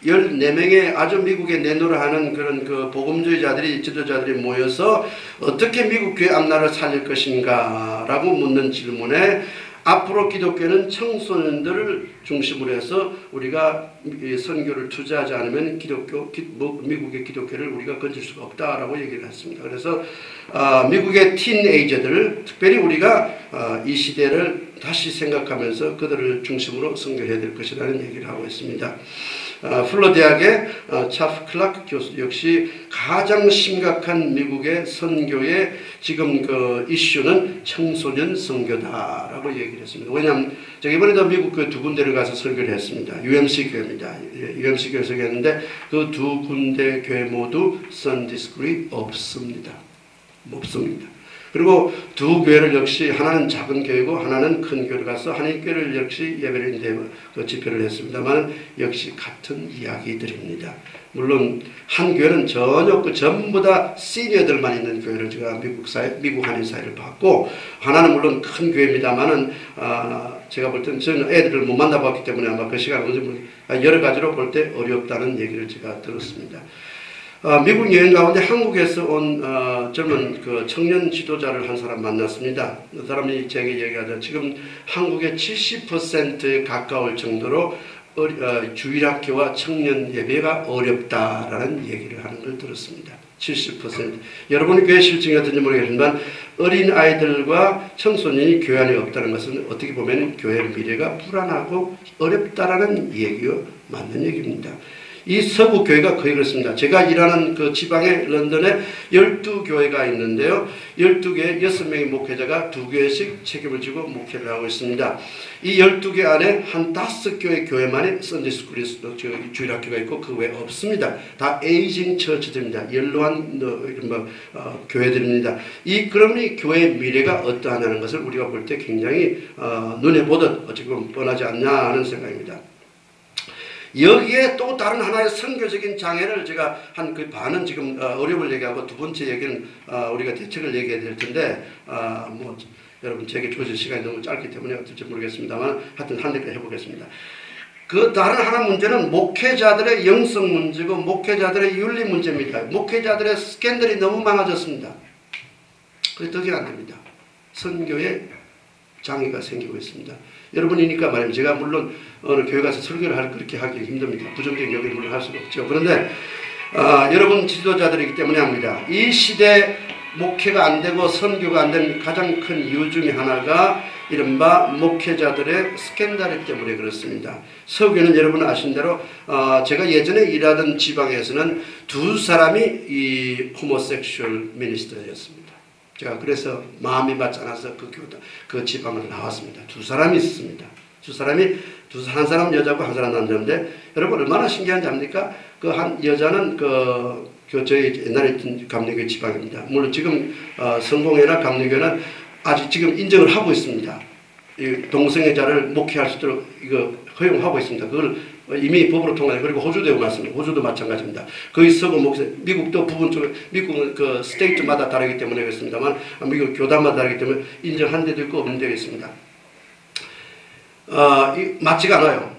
B: 114명의 아주 미국에 내노라하는 그런 그 복음주의자들이 지도자들이 모여서 어떻게 미국 교회 앞날을 살릴 것인가라고 묻는 질문에 앞으로 기독교는 청소년들을 중심으로 해서 우리가 선교를 투자하지 않으면 미국의 기독교를 우리가 건질 수가 없다라고 얘기를 했습니다. 그래서 미국의 티네이저들, 특별히 우리가 이 시대를 다시 생각하면서 그들을 중심으로 선교해야 될 것이라는 얘기를 하고 있습니다. 플러 대학의 차프 클라크 교수 역시 가장 심각한 미국의 선교의 지금 그 이슈는 청소년 선교다라고 얘기를 했습니다. 왜냐하면 제가 이번에도 미국 그 두 군데를 가서 설교를 했습니다. UMC 교회입니다. UMC 교회 설교했는데 그 두 군데 교회 모두 선데이 스쿨이 없습니다. 그리고 두 교회를 역시 하나는 작은 교회고 하나는 큰 교회를 가서 한인교회를 역시 예배를 집회를 했습니다만 역시 같은 이야기들입니다. 물론 한 교회는 전부 다 시니어들만 있는 교회를 제가 미국 한인 사회를 봤고 하나는 물론 큰 교회입니다만은 제가 볼 때는 저는 애들을 못 만나봤기 때문에 아마 그 시간 여러 가지로 볼 때 어렵다는 얘기를 제가 들었습니다. 미국 여행 가운데 한국에서 온 젊은 그 청년 지도자를 한 사람 만났습니다. 그 사람이 제게 얘기하자 지금 한국의 70%에 가까울 정도로 주일학교와 청년 예배가 어렵다라는 얘기를 하는 걸 들었습니다. 70%. 여러분이 교회 실증이 어떤지 모르겠지만 어린아이들과 청소년이 교회 안에 없다는 것은 어떻게 보면 교회의 미래가 불안하고 어렵다라는 얘기가 맞는 얘기입니다. 이 서구 교회가 거의 그렇습니다. 제가 일하는 그 지방의 런던에 12교회가 있는데요. 12교회 6명의 목회자가 2교회씩 책임을 지고 목회를 하고 있습니다. 이 12개 안에 한 5교회 교회만이 선데이 스쿨이 주일학교가 있고 그 외에 없습니다. 다 에이징 처치들입니다. 연로한 교회들입니다. 그럼 이 교회의 미래가 어떠하냐는 것을 우리가 볼 때 굉장히 눈에 보듯 지금 뻔하지 않냐 하는 생각입니다. 여기에 또 다른 하나의 선교적인 장애를 제가 한 그 반은 지금 어려움을 얘기하고 두 번째 얘기는 우리가 대책을 얘기해야 될 텐데 여러분 제게 주어진 시간이 너무 짧기 때문에 어떨지 모르겠습니다만 하여튼 한 대까지 해보겠습니다. 그 다른 하나 문제는 목회자들의 영성 문제고 목회자들의 윤리 문제입니다. 목회자들의 스캔들이 너무 많아졌습니다. 그게 덕이 안 됩니다. 선교에 장애가 생기고 있습니다. 여러분이니까 말입니다. 제가 물론 어느 교회 가서 설교를 그렇게 하기 힘듭니다. 부정적인 얘기를 물론 할 수가 없죠. 그런데 여러분 지도자들이기 때문에 합니다. 이 시대 목회가 안 되고 선교가 안 되는 가장 큰 이유 중에 하나가 이른바 목회자들의 스캔들 때문에 그렇습니다. 서구에는 여러분 아신 대로 제가 예전에 일하던 지방에서는 두 사람이 이 호모섹슈얼 미니스터였습니다. 제가 그래서 마음이 맞지 않아서 그 지방을 나왔습니다. 두 사람이 있었습니다. 한 사람 여자고 한 사람 남자인데 여러분 얼마나 신기한지 압니까? 그 한 여자는 저희 옛날에 있던 감리교 지방입니다. 물론 지금 성공회나 감리교는 아직 지금 인정을 하고 있습니다. 이 동성애자를 목회할 수 있도록 이거 허용하고 있습니다. 그걸 이미 법으로 통과해. 그리고 호주도 맞습니다. 호주도 마찬가지입니다. 거기 서구 목회, 미국도 부분적으로 미국은 그 스테이트마다 다르기 때문에 그렇습니다만 미국 교단마다 다르기 때문에 인정한 데도 있고 없는 데도 있습니다. 맞지가 않아요.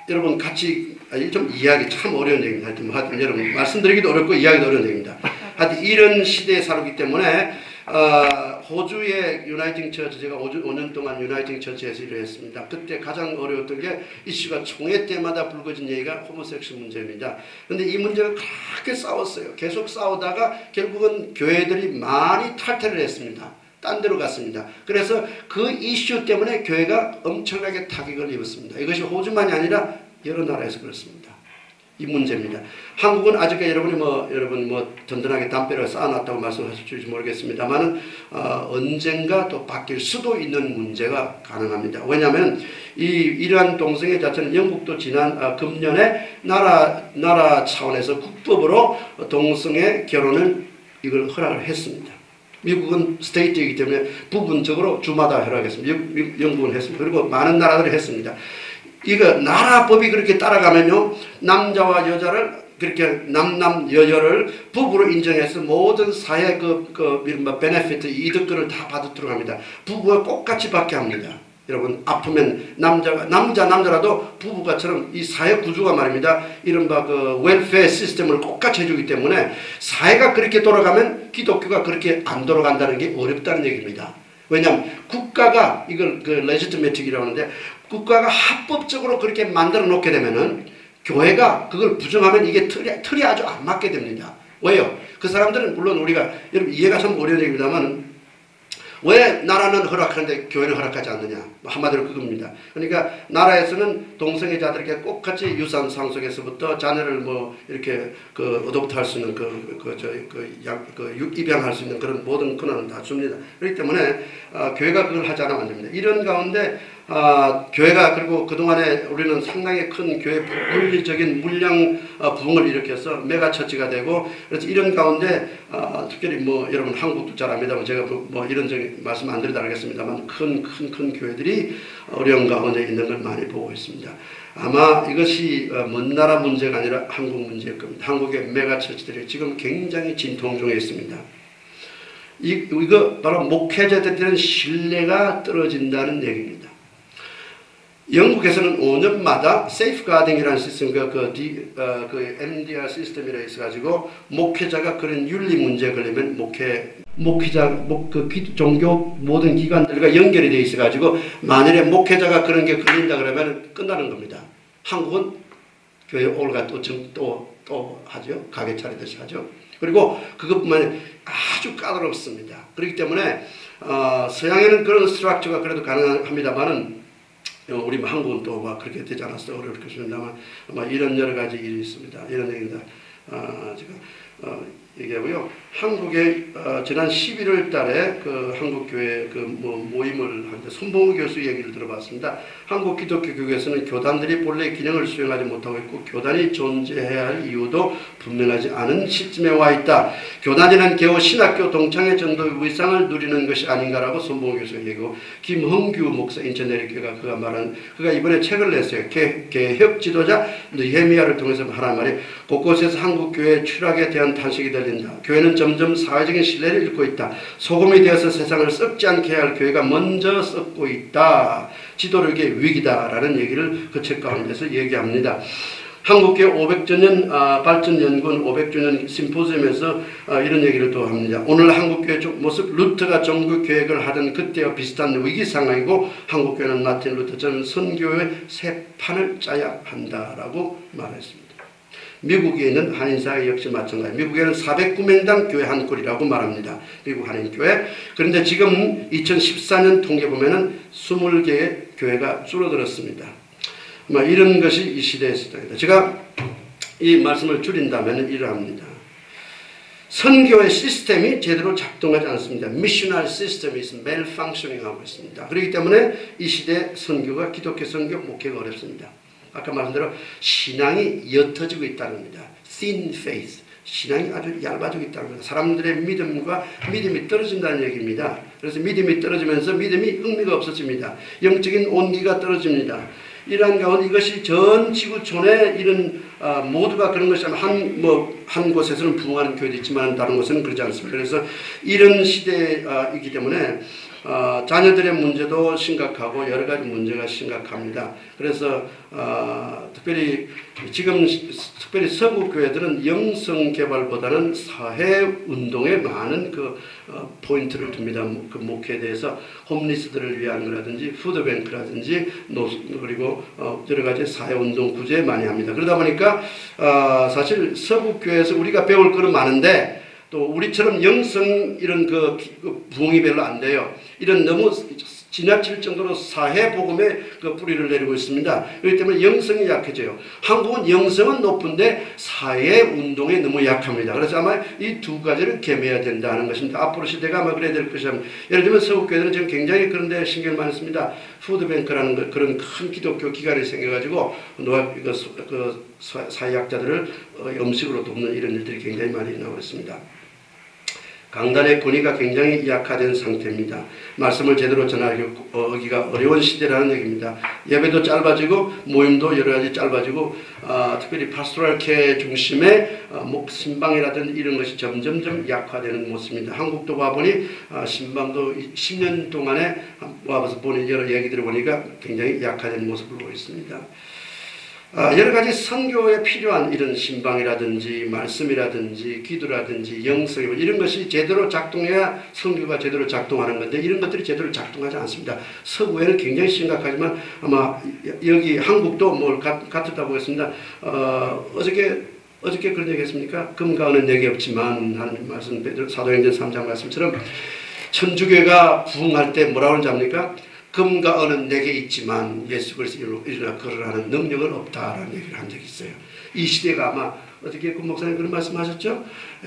B: 여러분 같이 좀 이해하기 참 어려운 얘기입니다. 하여튼 여러분 말씀드리기도 어렵고 이해하기도 어려운 얘기입니다. 하여튼 이런 시대에 살기 때문에 호주의 유나이팅 처치, 제가 5년 동안 유나이팅 처치에서 일을 했습니다. 그때 가장 어려웠던 게 이슈가 총회 때마다 불거진 얘기가 호모섹슈얼 문제입니다. 그런데 이 문제가 그렇게 싸웠어요. 계속 싸우다가 결국은 교회들이 많이 탈퇴를 했습니다. 딴 데로 갔습니다. 그래서 그 이슈 때문에 교회가 엄청나게 타격을 입었습니다. 이것이 호주만이 아니라 여러 나라에서 그렇습니다. 이 문제입니다. 한국은 아직까지 여러분 든든하게 담배를 쌓아놨다고 말씀하실지 모르겠습니다만은 언젠가 또 바뀔 수도 있는 문제가 가능합니다. 왜냐하면 이러한 동성애 자체는 영국도 지난 금년에 나라 차원에서 국법으로 동성애 결혼을 이걸 허락을 했습니다. 미국은 스테이트이기 때문에 부분적으로 주마다 허락했습니다. 영국은 했습니다. 그리고 많은 나라들이 했습니다. 이거 나라법이 그렇게 따라가면요, 남자와 여자를 그렇게 여여를 부부로 인정해서 모든 사회 이른바 베네피트 이득들을 다 받도록 합니다. 부부가 똑같이 받게 합니다. 여러분, 아프면 남자라도 부부가처럼 이 사회 구조가 말입니다. 이른바 웰페어 시스템을 똑같이 해주기 때문에 사회가 그렇게 돌아가면 기독교가 그렇게 안 돌아간다는 게 어렵다는 얘기입니다. 왜냐하면 국가가 이걸 레지티메틱이라고 하는데, 국가가 합법적으로 그렇게 만들어 놓게 되면은 교회가 그걸 부정하면 이게 틀이 아주 안 맞게 됩니다. 왜요? 그 사람들은 물론 우리가 여러분 이해가 좀 어려운 얘기입니다만, 왜 나라는 허락하는데 교회는 허락하지 않느냐? 한마디로 그겁니다. 그러니까 나라에서는 동성애자들에게 똑같이 유산 상속에서부터 자녀를 이렇게 어독트할 수 있는 입양할 수 있는 그런 모든 권한을 다 줍니다. 그렇기 때문에 교회가 그걸 하지 않으면 안 됩니다. 이런 가운데 교회가, 그리고 그동안에 우리는 상당히 큰 교회 물리적인 물량 부흥을 일으켜서 메가처치가 되고, 그래서 이런 가운데 특별히 여러분 한국도 잘 압니다만 제가 이런 말씀 안 드리다 하겠습니다만 큰 교회들이 어려운 가운데 있는 걸 많이 보고 있습니다. 아마 이것이 먼 나라 문제가 아니라 한국 문제일 겁니다. 한국의 메가처치들이 지금 굉장히 진통 중에 있습니다. 이거 바로 목회자들의 신뢰가 떨어진다는 얘기입니다. 영국에서는 5년마다 세이프가딩이라는 시스템과 MDR 시스템이라 있어가지고 목회자가 그런 윤리 문제에 걸리면 종교 모든 기관들과 연결이 되어 있어가지고 만일에 목회자가 그런 게 걸린다 그러면 끝나는 겁니다. 한국은 교회 올가 또 하죠. 가게 차리듯이 하죠. 그리고 그것뿐만 아니라 아주 까다롭습니다. 그렇기 때문에 서양에는 그런 스트럭처가 그래도 가능합니다만은 우리 한국은 또 그렇게 되지 않았어 어렵겠습니다만 이런 여러 가지 일이 있습니다. 이런 얘기입니다. 제가 얘기하고요. 한국에 지난 11월 달에 한국교회 모임을 하는데 손봉우 교수 얘기를 들어봤습니다. 한국 기독교 교회에서는 교단들이 본래 기능을 수행하지 못하고 있고 교단이 존재해야 할 이유도 분명하지 않은 시점에 와 있다. 교단이란 겨우 신학교 동창회 정도의 위상을 누리는 것이 아닌가라고 손봉우 교수가 얘기하고, 김흥규 목사 인천내리교회가 그가 이번에 책을 냈어요. 개혁 지도자 느헤미야를 통해서 하라는 말이, 곳곳에서 한국교회의 추락에 대한 탄식이 들린다. 교회는 점점 사회적인 신뢰를 잃고 있다. 소금이 되어서 세상을 썩지 않게 해야 할 교회가 먼저 썩고 있다. 지도력의 위기다라는 얘기를 그 책 가운데서 얘기합니다. 한국교회 500주년 발전연구원 500주년 심포지엄에서 이런 얘기를 또 합니다. 오늘 한국교회 모습, 루터가 종교개혁을 하던 그때와 비슷한 위기 상황이고, 한국교회는 마틴 루터처럼 선교의 새 판을 짜야 한다라고 말했습니다. 미국에 있는 한인사회 역시 마찬가지. 미국에는 409명당 교회 한 꼴이라고 말합니다. 미국 한인교회. 그런데 지금 2014년 통계 보면은 20개의 교회가 줄어들었습니다. 이런 것이 이 시대에 있습니다. 제가 이 말씀을 줄인다면 이러합니다. 선교의 시스템이 제대로 작동하지 않습니다. 미셔널 시스템이 malfunctioning 하고 있습니다. 그렇기 때문에 이 시대 선교가, 기독교 선교 목회가 어렵습니다. 아까 말씀대로 신앙이 옅어지고 있다는 겁니다. thin faith. 신앙이 아주 얇아지고 있다는 겁니다. 사람들의 믿음이 떨어진다는 얘기입니다. 그래서 믿음이 떨어지면서 믿음이 흥미가 없어집니다. 영적인 온기가 떨어집니다. 이러한 가운데 이것이 전 지구촌에 이런 모두가 그런 것이 한 곳에서는 부흥하는 교회도 있지만 다른 곳에는 그러지 않습니다. 그래서 이런 시대이기 때문에 자녀들의 문제도 심각하고 여러 가지 문제가 심각합니다. 그래서 특별히 서구 교회들은 영성 개발보다는 사회 운동에 많은 포인트를 둡니다. 그 목회에 대해서 홈리스들을 위한 거라든지 푸드뱅크라든지 그리고 여러 가지 사회 운동 구제 많이 합니다. 그러다 보니까 사실 서구 교회에서 우리가 배울 거는 많은데, 또 우리처럼 영성 이런 부흥이 별로 안 돼요. 이런 너무 지나칠 정도로 사회복음에 뿌리를 내리고 있습니다. 그렇기 때문에 영성이 약해져요. 한국은 영성은 높은데 사회운동에 너무 약합니다. 그래서 아마 이 두 가지를 겸해야 된다는 것입니다. 앞으로 시대가 아마 그래야 될 것이다. 예를 들면 서구교회들은 지금 굉장히 그런 데 신경을 많이 씁니다. 푸드뱅크라는 그런 큰 기독교 기관이 생겨가지고 사회약자들을 음식으로 돕는 이런 일들이 굉장히 많이 나오고 있습니다. 강단의 권위가 굉장히 약화된 상태입니다. 말씀을 제대로 전하기가 어려운 시대라는 얘기입니다. 예배도 짧아지고 모임도 여러 가지 짧아지고 특별히 파스토랄 케어 중심의 신방이라든지 이런 것이 점점점 약화되는 모습입니다. 한국도 와보니 신방도 10년 동안에 와서 보니 여러 얘기들을 보니까 굉장히 약화된 모습을 보였습니다. 여러 가지 선교에 필요한 이런 신방이라든지 말씀이라든지 기도라든지 영성 이런 것이 제대로 작동해야 선교가 제대로 작동하는 건데 이런 것들이 제대로 작동하지 않습니다. 서구에는 굉장히 심각하지만 아마 여기 한국도 뭘 같았다고 했습니다. 어저께 그런 얘기 했습니까? 금과 은은 내게 없지만 하는 말씀 사도행전 3장 말씀처럼 천주교가 부흥할 때 뭐라고 하는지 압니까? 금과 은은 내게 있지만 예수 그리스도로 일어나 걸으라는 능력은 없다라는 얘기를 한 적이 있어요. 이 시대가 아마 어떻게 그 목사님 그런 말씀하셨죠?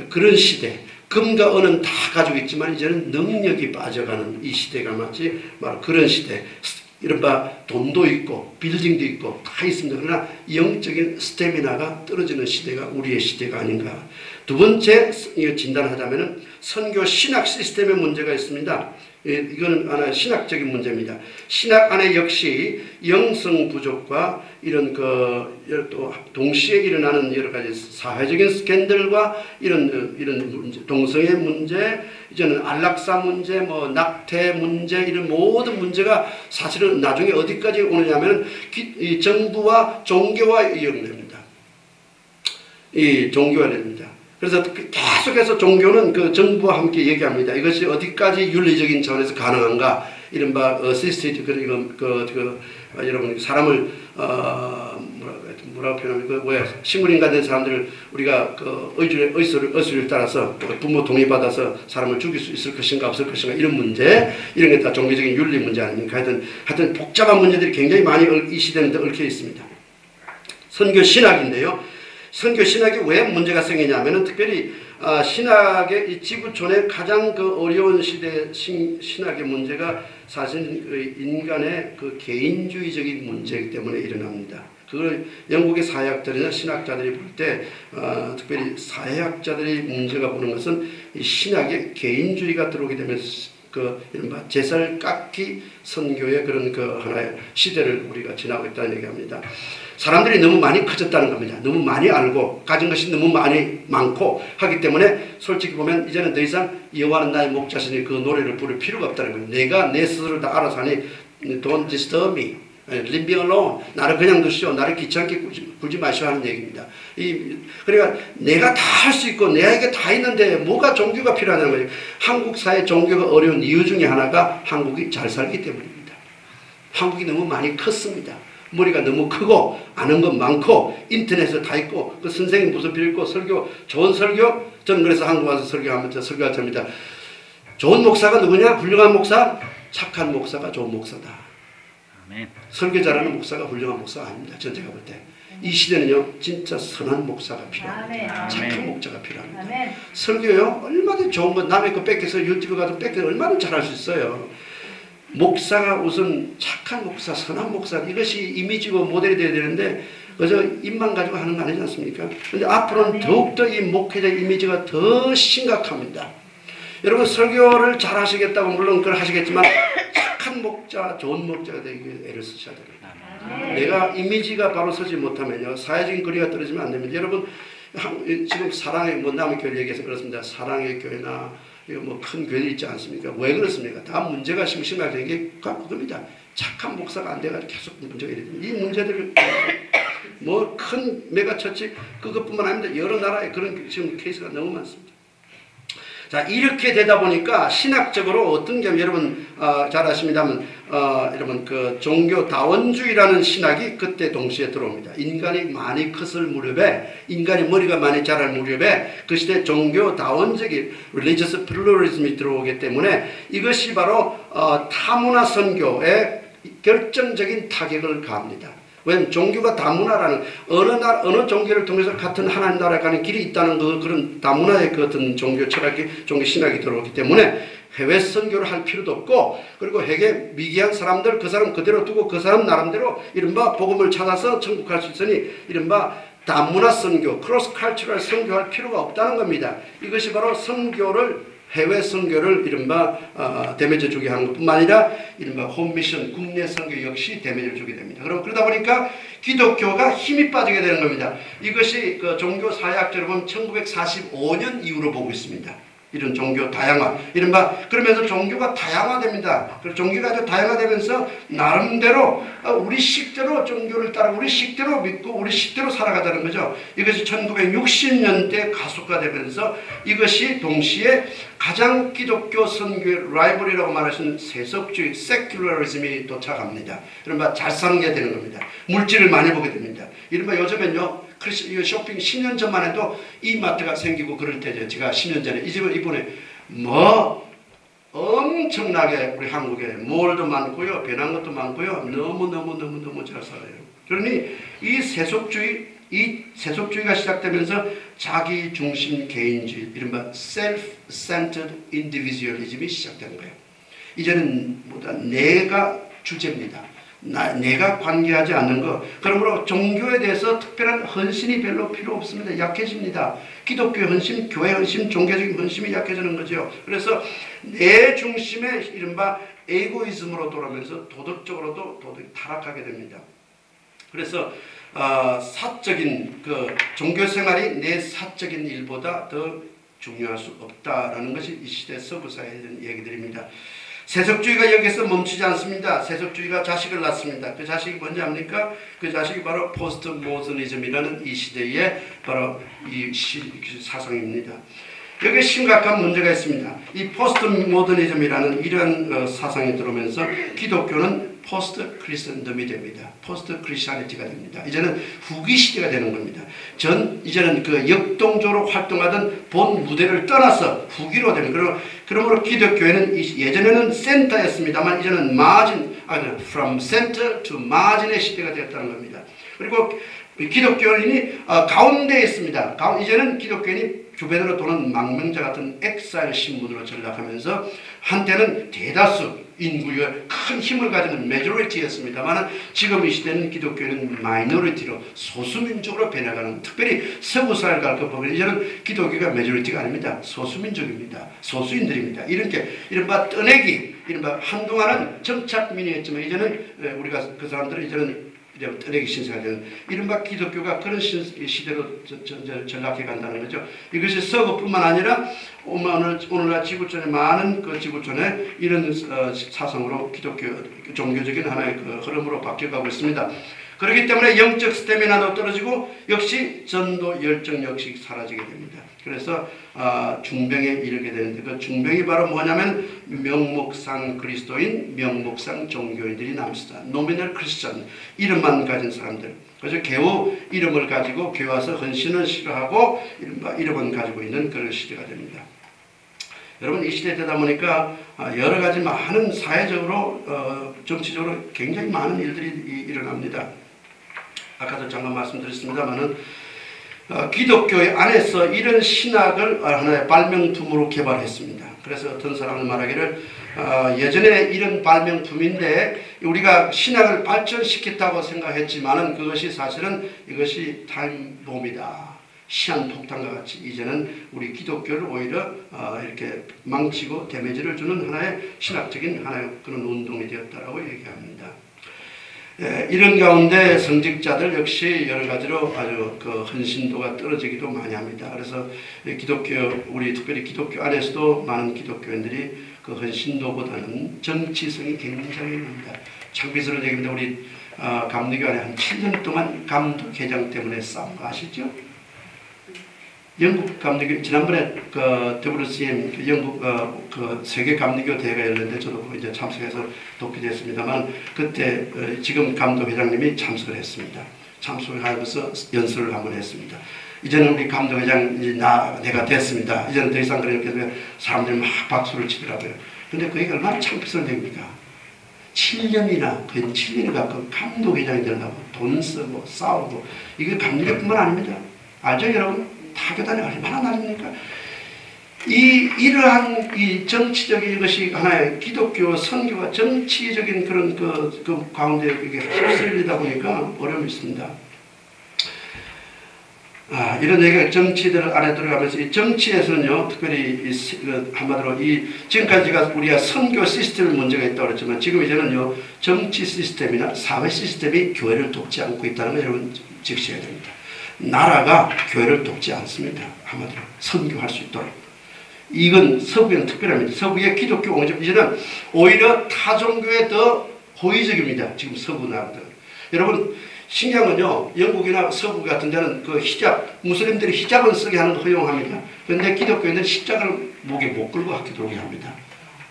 B: 그런 시대. 금과 은은 다 가지고 있지만 이제는 능력이 빠져가는 이 시대가 마치 바로 그런 시대. 이른바 돈도 있고 빌딩도 있고 다 있습니다. 그러나 영적인 스태미나가 떨어지는 시대가 우리의 시대가 아닌가. 두 번째 진단을 하자면 선교 신학 시스템의 문제가 있습니다. 이거는 하나의 신학적인 문제입니다. 신학 안에 역시 영성 부족과 이런 또 동시에 일어나는 여러 가지 사회적인 스캔들과 이런 문제, 동성애 문제, 이제는 안락사 문제, 낙태 문제 이런 모든 문제가 사실은 나중에 어디까지 오느냐면 이 정부와 종교와 연결됩니다. 이 종교와 됩니다. 그래서 계속해서 종교는 그 정부와 함께 얘기합니다. 이것이 어디까지 윤리적인 차원에서 가능한가? 이른바 어시스티드 여러분 사람을 뭐라고 표현하면 식물인간 된 사람들을 우리가 의술을 따라서 부모 동의받아서 사람을 죽일 수 있을 것인가 없을 것인가 이런 문제 이런 게 다 종교적인 윤리 문제 아닙니까? 하여튼 복잡한 문제들이 굉장히 많이 이 시대는 얽혀 있습니다. 선교 신학인데요. 선교 신학이 왜 문제가 생기냐면은 특별히 신학의 이 지구촌의 가장 어려운 시대 신학의 문제가 사실 인간의 개인주의적인 문제이기 때문에 일어납니다. 그걸 영국의 사회학자들이나 신학자들이 볼 때 특별히 사회학자들이 문제가 보는 것은 이 신학의 개인주의가 들어오게 되면 이른바 제살 깎기 선교의 그런 하나의 시대를 우리가 지나고 있다는 얘기합니다. 사람들이 너무 많이 커졌다는 겁니다. 너무 많이 알고 가진 것이 너무 많고 하기 때문에 솔직히 보면 이제는 더 이상 여호와는 나의 목자시니 그 노래를 부를 필요가 없다는 겁니다. 내가 내 스스로를 다 알아서 하니 Don't disturb me. Leave me alone. 나를 그냥 두시오. 나를 귀찮게 굴지 마시오 하는 얘기입니다. 그러니까 내가 다 할 수 있고 내게 다 있는데 뭐가 종교가 필요하냐는 거예요. 한국 사회 종교가 어려운 이유 중에 하나가 한국이 잘 살기 때문입니다. 한국이 너무 많이 컸습니다. 머리가 너무 크고 아는 것 많고 인터넷에 다 있고 그 선생님 무슨 필요 있고 설교 좋은 설교 저는 그래서 한국 와서 설교하면서 설교할 때입니다. 좋은 목사가 누구냐? 훌륭한 목사? 착한 목사가 좋은 목사다. 아멘. 설교 잘하는 목사가 훌륭한 목사가 아닙니다. 전 제가 볼 때. 이 시대는요 진짜 선한 목사가 필요합니다. 착한 목사가 필요합니다. 아멘. 설교요 얼마든지 좋은 건 남의 거 뺏겨서 유튜브 가서 뺏겨서 얼마든지 잘할 수 있어요. 목사가 우선 착한 목사, 선한 목사 이것이 이미지고 모델이 돼야 되는데 그저 입만 가지고 하는 거 아니지 않습니까? 그런데 앞으로는 더욱더 이 목회자 이미지가 더 심각합니다. 여러분 설교를 잘 하시겠다고 물론 그걸 하시겠지만 착한 목자, 좋은 목자가 되기 위해 애를 쓰셔야 됩니다. 내가 이미지가 바로 서지 못하면요 사회적인 거리가 떨어지면 안 됩니다. 여러분 지금 사랑의 남의 교회를 얘기해서 그렇습니다. 사랑의 교회나 큰 교회들 있지 않습니까? 왜 그렇습니까? 다 문제가 심심하게 게 그겁니다. 착한 목사가 안 돼가지고 계속 문제가 이래요. 이 문제들을 큰 메가처치 그것뿐만 아닙니다. 여러 나라에 그런 지금 케이스가 너무 많습니다. 자 이렇게 되다 보니까 신학적으로 어떤 게 여러분 잘 아십니다만 여러분 종교 다원주의라는 신학이 그때 동시에 들어옵니다. 인간이 많이 컸을 무렵에 인간이 머리가 많이 자랄 무렵에 그 시대 종교 다원적인 religious pluralism이 들어오기 때문에 이것이 바로 타문화 선교에 결정적인 타격을 가합니다. 왜냐하면 종교가 다문화라는 어느 종교를 통해서 같은 하나님 나라에 가는 길이 있다는 그런 다문화의 같은 종교 철학이 종교 신학이 들어오기 때문에 해외 선교를 할 필요도 없고 그리고 해외 미개한 사람들 그 사람 그대로 두고 그 사람 나름대로 이른바 복음을 찾아서 천국 갈 수 있으니 이른바 다문화 선교 크로스 칼처럴 선교할 필요가 없다는 겁니다. 이것이 바로 선교를 해외 선교를 이른바 데미지 주게 하는 것뿐만 아니라 이른바 홈미션 국내 선교 역시 데미지를 주게 됩니다. 그러다 보니까 기독교가 힘이 빠지게 되는 겁니다. 이것이 그 종교 사회학자로 보면 1945년 이후로 보고 있습니다. 이런 종교 다양화, 이른바 그러면서 종교가 다양화됩니다. 종교가 아주 다양화되면서 나름대로 우리 식대로 종교를 따르고 우리 식대로 믿고 우리 식대로 살아가자는 거죠. 이것이 1960년대 가속화되면서 이것이 동시에 가장 기독교 선교의 라이벌이라고 말하시는 세속주의 세큘러리즘이 도착합니다. 이른바 잘 사는 게 되는 겁니다. 물질을 많이 보게 됩니다. 이른바 요즘엔요 쇼핑 10년 전만 해도 이마트가 생기고 그럴 때죠. 제가 10년 전에 이 집을 이번에 뭐 엄청나게 우리 한국에 몰도 많고요, 변한 것도 많고요, 너무 잘 살아요. 그러니 이 세속주의가 시작되면서 자기 중심 개인주의, 이른바 self-centered individualism이 시작된 거예요. 이제는 뭐다 내가 주제입니다. 내가 관계하지 않는 것. 그러므로 종교에 대해서 특별한 헌신이 별로 필요 없습니다. 약해집니다. 기독교 헌신, 교회 헌신, 종교적인 헌신이 약해지는 거죠. 그래서 내 중심의 이른바 에고이즘으로 돌아오면서 도덕적으로도 도덕이 타락하게 됩니다. 그래서 사적인 그 종교 생활이 내 사적인 일보다 더 중요할 수 없다라는 것이 이 시대 서구사회에 대한 얘기들입니다. 세속주의가 여기서 멈추지 않습니다. 세속주의가 자식을 낳습니다. 그 자식이 뭔지 압니까? 그 자식이 바로 포스트 모더니즘이라는 이 시대의 바로 이 사상입니다. 여기에 심각한 문제가 있습니다. 이 포스트 모더니즘이라는 이런 사상이 들어오면서 기독교는 포스트 크리스천덤이 됩니다. 포스트 크리스천리티가 됩니다. 이제는 후기 시대가 되는 겁니다. 이제는 그 역동적으로 활동하던 본 무대를 떠나서 후기로 되는 그러므로 기독교회는 예전에는 센터였습니다만 이제는 from center to margin의 시대가 되었다는 겁니다. 그리고 기독교인이 가운데에 있습니다. 이제는 기독교인이 주변으로 도는 망명자 같은 엑사일 신분으로 전락하면서 한때는 대다수 인구의 큰 힘을 가지는 메조리티였습니다만 지금 이 시대는 기독교는 마이너리티로 소수민족으로 변해가는, 특별히 서구 사회를 가르쳐 보면 이제는 기독교가 메조리티가 아닙니다. 소수민족입니다. 소수인들입니다. 이른바 떠내기, 이른바 한동안은 정착민이었지만 이제는 우리가 그 사람들은 이제는 떠내기 신세가 되는 이른바 기독교가 그런 시대로 전락해 간다는 거죠. 이것이 서구뿐만 아니라 오늘날 지구촌의 많은 그 지구촌에 이런 사상으로 기독교 종교적인 하나의 그 흐름으로 바뀌어가고 있습니다. 그렇기 때문에 영적 스태미나도 떨어지고 역시 전도 열정 역시 사라지게 됩니다. 그래서 중병에 이르게 되는데 그 중병이 바로 뭐냐면 명목상 그리스도인, 명목상 종교인들이 남습니다. 노미널 크리스천 이름만 가진 사람들. 그래서 겨우 이름을 가지고 교회 와서 헌신을 싫어하고 이름은 가지고 있는 그런 시대가 됩니다. 여러분 이 시대에 되다 보니까 여러 가지 많은 사회적으로 정치적으로 굉장히 많은 일들이 일어납니다. 아까도 잠깐 말씀드렸습니다만은 기독교의 안에서 이런 신학을 하나의 발명품으로 개발했습니다. 그래서 어떤 사람은 말하기를 예전에 이런 발명품인데 우리가 신학을 발전시켰다고 생각했지만은 그것이 사실은 이것이 타임bom이다. 시한폭탄과 같이 이제는 우리 기독교를 오히려 이렇게 망치고 데미지를 주는 하나의 신학적인 하나의 그런 운동이 되었다라고 얘기합니다. 이런 가운데 성직자들 역시 여러 가지로 아주 그 헌신도가 떨어지기도 많이 합니다. 그래서 우리 특별히 기독교 안에서도 많은 기독교인들이 그 헌신도보다는 정치성이 굉장히 납니다. 창피스러운 얘기입니다. 우리 감리교 안에 한 7년 동안 감독회장 때문에 싸운 거 아시죠? 영국 감리교 지난번에 그 WCM 영국 그 세계 감리교 대회가 열렸는데 저도 이제 참석해서 독기됐습니다만 그때 지금 감독회장님이 참석을 했습니다. 참석을 하면서 연설을 한번 했습니다. 이제는 우리 감독회장 내가 됐습니다. 이제는 더 이상 그렇게 되면 사람들이 막 박수를 치더라고요. 근데 그 얘기가 얼마나 창피스러운 얘기입니까? 7년이나 거의 7년이 가까운 감독회장이 되려고 돈 쓰고 싸우고 이게 감리교뿐만 아닙니다. 알죠 여러분? 타교단이 얼마나 나뉩니까? 이러한 이 정치적인 것이 하나의 기독교 선교와 정치적인 그런 그 가운데 이게 휩쓸리다 보니까 어려움이 있습니다. 이런 얘기가 정치들 안에 들어가면서 이 정치에서는요, 특별히 한마디로 지금까지가 우리가 선교 시스템 문제가 있다고 그랬지만 지금 이제는요, 정치 시스템이나 사회 시스템이 교회를 돕지 않고 있다는 걸 여러분 직시해야 됩니다. 나라가 교회를 돕지 않습니다. 한마디로 선교할 수 있도록. 이건 서구에는 특별합니다. 서구의 기독교 공적 이제는 오히려 타종교에 더 호의적입니다. 지금 서구 나라들. 여러분 신기한 건요, 영국이나 서구 같은 데는 그 히잡, 무슬림들이 히잡은 쓰게 하는 거 허용합니다. 그런데 기독교인은 십자가를 목에 못 끌고 학교도 오게 합니다.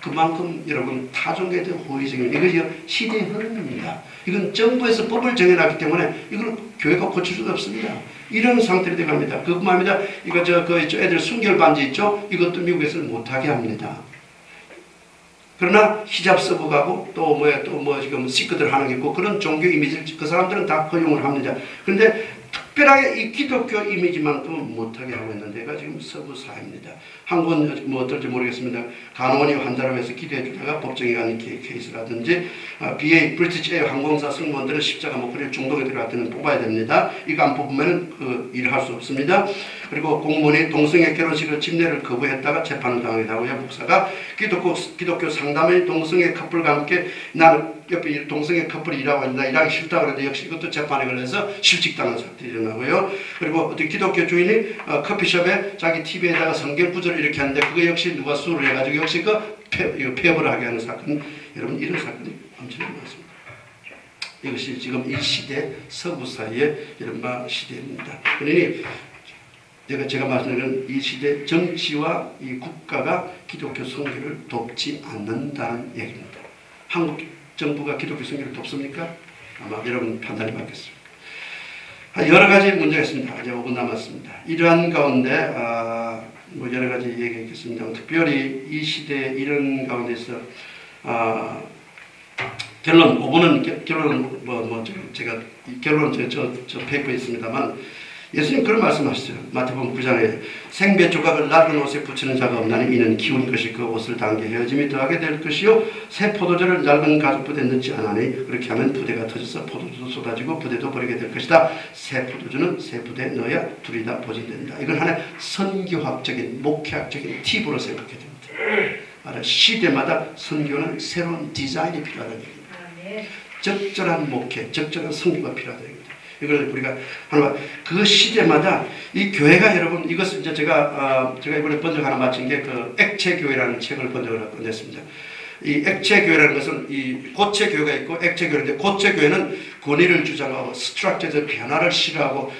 B: 그만큼 여러분 타종교에 대한 호의적입니다. 이것이 시대의 흐름입니다. 이건 정부에서 법을 정해놨기 때문에 이걸 교회가 고칠 수가 없습니다. 이런 상태로 돼갑니다. 그뿐만 아니라 이거 애들 순결 반지 있죠? 이것도 미국에서는 못하게 합니다. 그러나 히잡 쓰고 가고 또 지금 시크들 하는 게 있고 그런 종교 이미지를 그 사람들은 다 허용을 합니다. 그런데 특별하게 이 기독교 이미지만큼은 못하게 하고 있는 데가 지금 서구 사회입니다. 한국은 뭐 어떨지 모르겠습니다. 간호원이 환자로 해서 기도해 주다가 법정에 가는 케이스라든지 BA 브리티시 에어 항공사 승무원들은 십자가 목걸이를 중동에 들어갈 때는 뽑아야 됩니다. 이거 안 뽑으면 그 일을 할 수 없습니다. 그리고 공무원이 동성애 결혼식을 집례를 거부했다가 재판을 당하기도 하고요. 목사가 기독교 상담의 동성애 커플과 함께 나는 옆에 동성애 커플이 일하고 있는데 일하기 싫다고 그랬는데 역시 이것도 재판에 걸려서 실직당한 사건이 일어나고요. 그리고 어떤 기독교 주인이 커피숍에 자기 TV에다가 성경 구절을 이렇게 하는데 그거 역시 누가 수를 해가지고 역시 폐업을 하게 하는 사건. 여러분 이런 사건이 엄청나게 많습니다. 이것이 지금 이 시대 서구 사회의 이른바 시대입니다. 그러니 제가 말씀드리는 이 시대 정치와 이 국가가 기독교 선교를 돕지 않는다는 얘기입니다. 한국 정부가 기독교 선교를 돕습니까? 아마 여러분 판단이 맞겠습니다. 여러 가지 문제가 있습니다. 이제 5분 남았습니다. 이러한 가운데 뭐 여러 가지 얘기가 있겠습니다. 특별히 이 시대 이런 가운데서 결론 5분은 결론은 제가 결론 저 페이퍼에 있습니다만 예수님 그런 말씀하셨어요. 마태복음 9장에 생배 조각을 낡은 옷에 붙이는 자가 없나니 이는 기운 것이 그 옷을 당겨 헤어짐이 더하게 될 것이요 새 포도주를 낡은 가죽 부대에 넣지 않으니 그렇게 하면 부대가 터져서 포도주도 쏟아지고 부대도 버리게 될 것이다. 새 포도주는 새 부대에 넣어야 둘이 다 보존된다. 이건 하나의 선교학적인 목회학적인 팁으로 생각해야 됩니다. 시대마다 선교는 새로운 디자인이 필요하다는 얘기입니다. 적절한 목회, 적절한 선교가 필요하다는 얘기입니다. 이걸 우리가 그 시대마다 이 교회가 여러분 이것은 이제 제가 이번에 번역 하나 마친 게 그 액체 교회라는 책을 번역을 냈습니다. 이 액체 교회라는 것은 이 고체 교회가 있고 액체 교회인데 고체 교회는 권위를 주장하고 스트럭처에서 변화를 싫어하고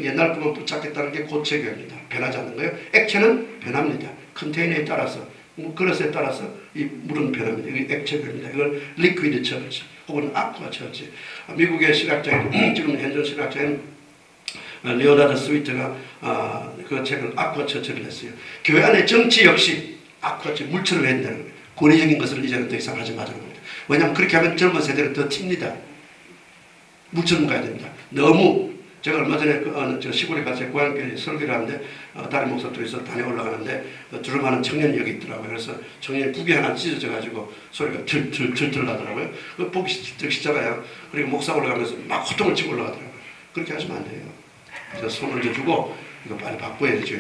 B: 옛날 것만 붙잡겠다는 게 고체 교회입니다. 변하지 않는 거예요. 액체는 변합니다. 컨테이너에 따라서 그릇에 따라서 이 물은 변합니다. 이게 액체 교회입니다. 이걸 리퀴드 처치 혹은 아쿠아 처치. 미국의 신학자인 지금 현존 신학자인 리오나르도 스위트가 그 책을 아쿠아 처치를 했어요. 교회 안에 정치 역시 아쿠아 처치 물처럼 해야 된다는 거예요. 권위적인 것을 이제는 더 이상 하지 말자는 겁니다. 왜냐하면 그렇게 하면 젊은 세대는 더 튑니다. 물처럼 가야 됩니다. 너무 제가 얼마 전에 저 시골에 가서 고향교회 설교를 하는데 다른 목사들에서 단에 올라가는데 두루마는 청년이 여기 있더라고요. 그래서 청년이 북이 하나 찢어져 가지고 소리가 들들 나더라고요. 그 보기 싫잖아요. 그리고 목사 올라가면서 막 호통을 치고 올라가더라고요. 그렇게 하시면 안 돼요. 저 손을 져주고 이거 빨리 바꿔야 되죠.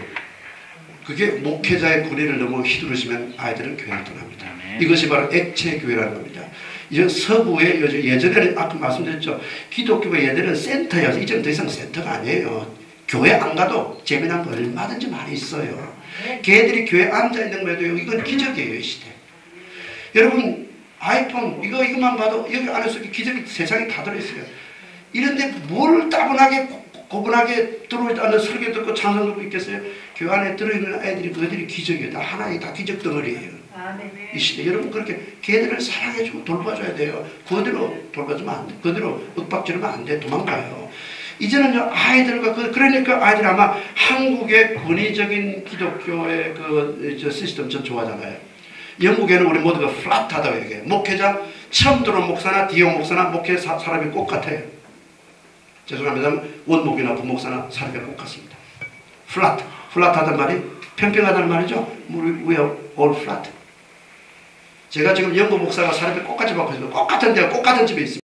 B: 그게 목회자의 권위를 너무 휘두르시면 아이들은 교회를 떠납니다. 이것이 바로 액체 교회라는 겁니다. 이제 서구의 예전에는 아까 말씀드렸죠. 기독교가 예전에는 센터여서 이제는 더 이상 센터가 아니에요. 교회 안 가도 재미난 거 얼마든지 많이 있어요. 걔들이 교회 앉아 있는 거에도 이건 기적이에요, 이 시대. 여러분 아이폰 이것만 봐도 여기 안에서 기적이 세상에 다 들어있어요. 이런데 뭘 따분하게 고분하게 들어있는 설교 듣고 찬송 듣고 있겠어요? 교회 안에 들어있는 아이들이 그들이 기적이에요. 다 하나의 다 기적 덩어리예요. 이 시대 여러분 그렇게 걔들을 사랑해주고 돌봐줘야 돼요. 그대로 돌봐주면 안 돼. 그대로 윽박지르면 안 돼. 도망가요. 이제는요 아이들과 그러니까 아이들이 아마 한국의 권위적인 기독교의 저 시스템 전 좋아하잖아요. 영국에는 우리 모두가 플랫하다고 얘기해요. 목회자 처음 들어온 목사나 뒤에 온 목사나 목회 사람이 꼭 같아요. 죄송합니다. 원목이나 부목사나 사람이 꼭 같습니다. 플랫하단 말이 평평하다는 말이죠. We are all flat. 제가 지금 영국 목사가 사람이 똑같이 바꿔 있습니다. 똑같은 데가 똑같은 집에 있습니다.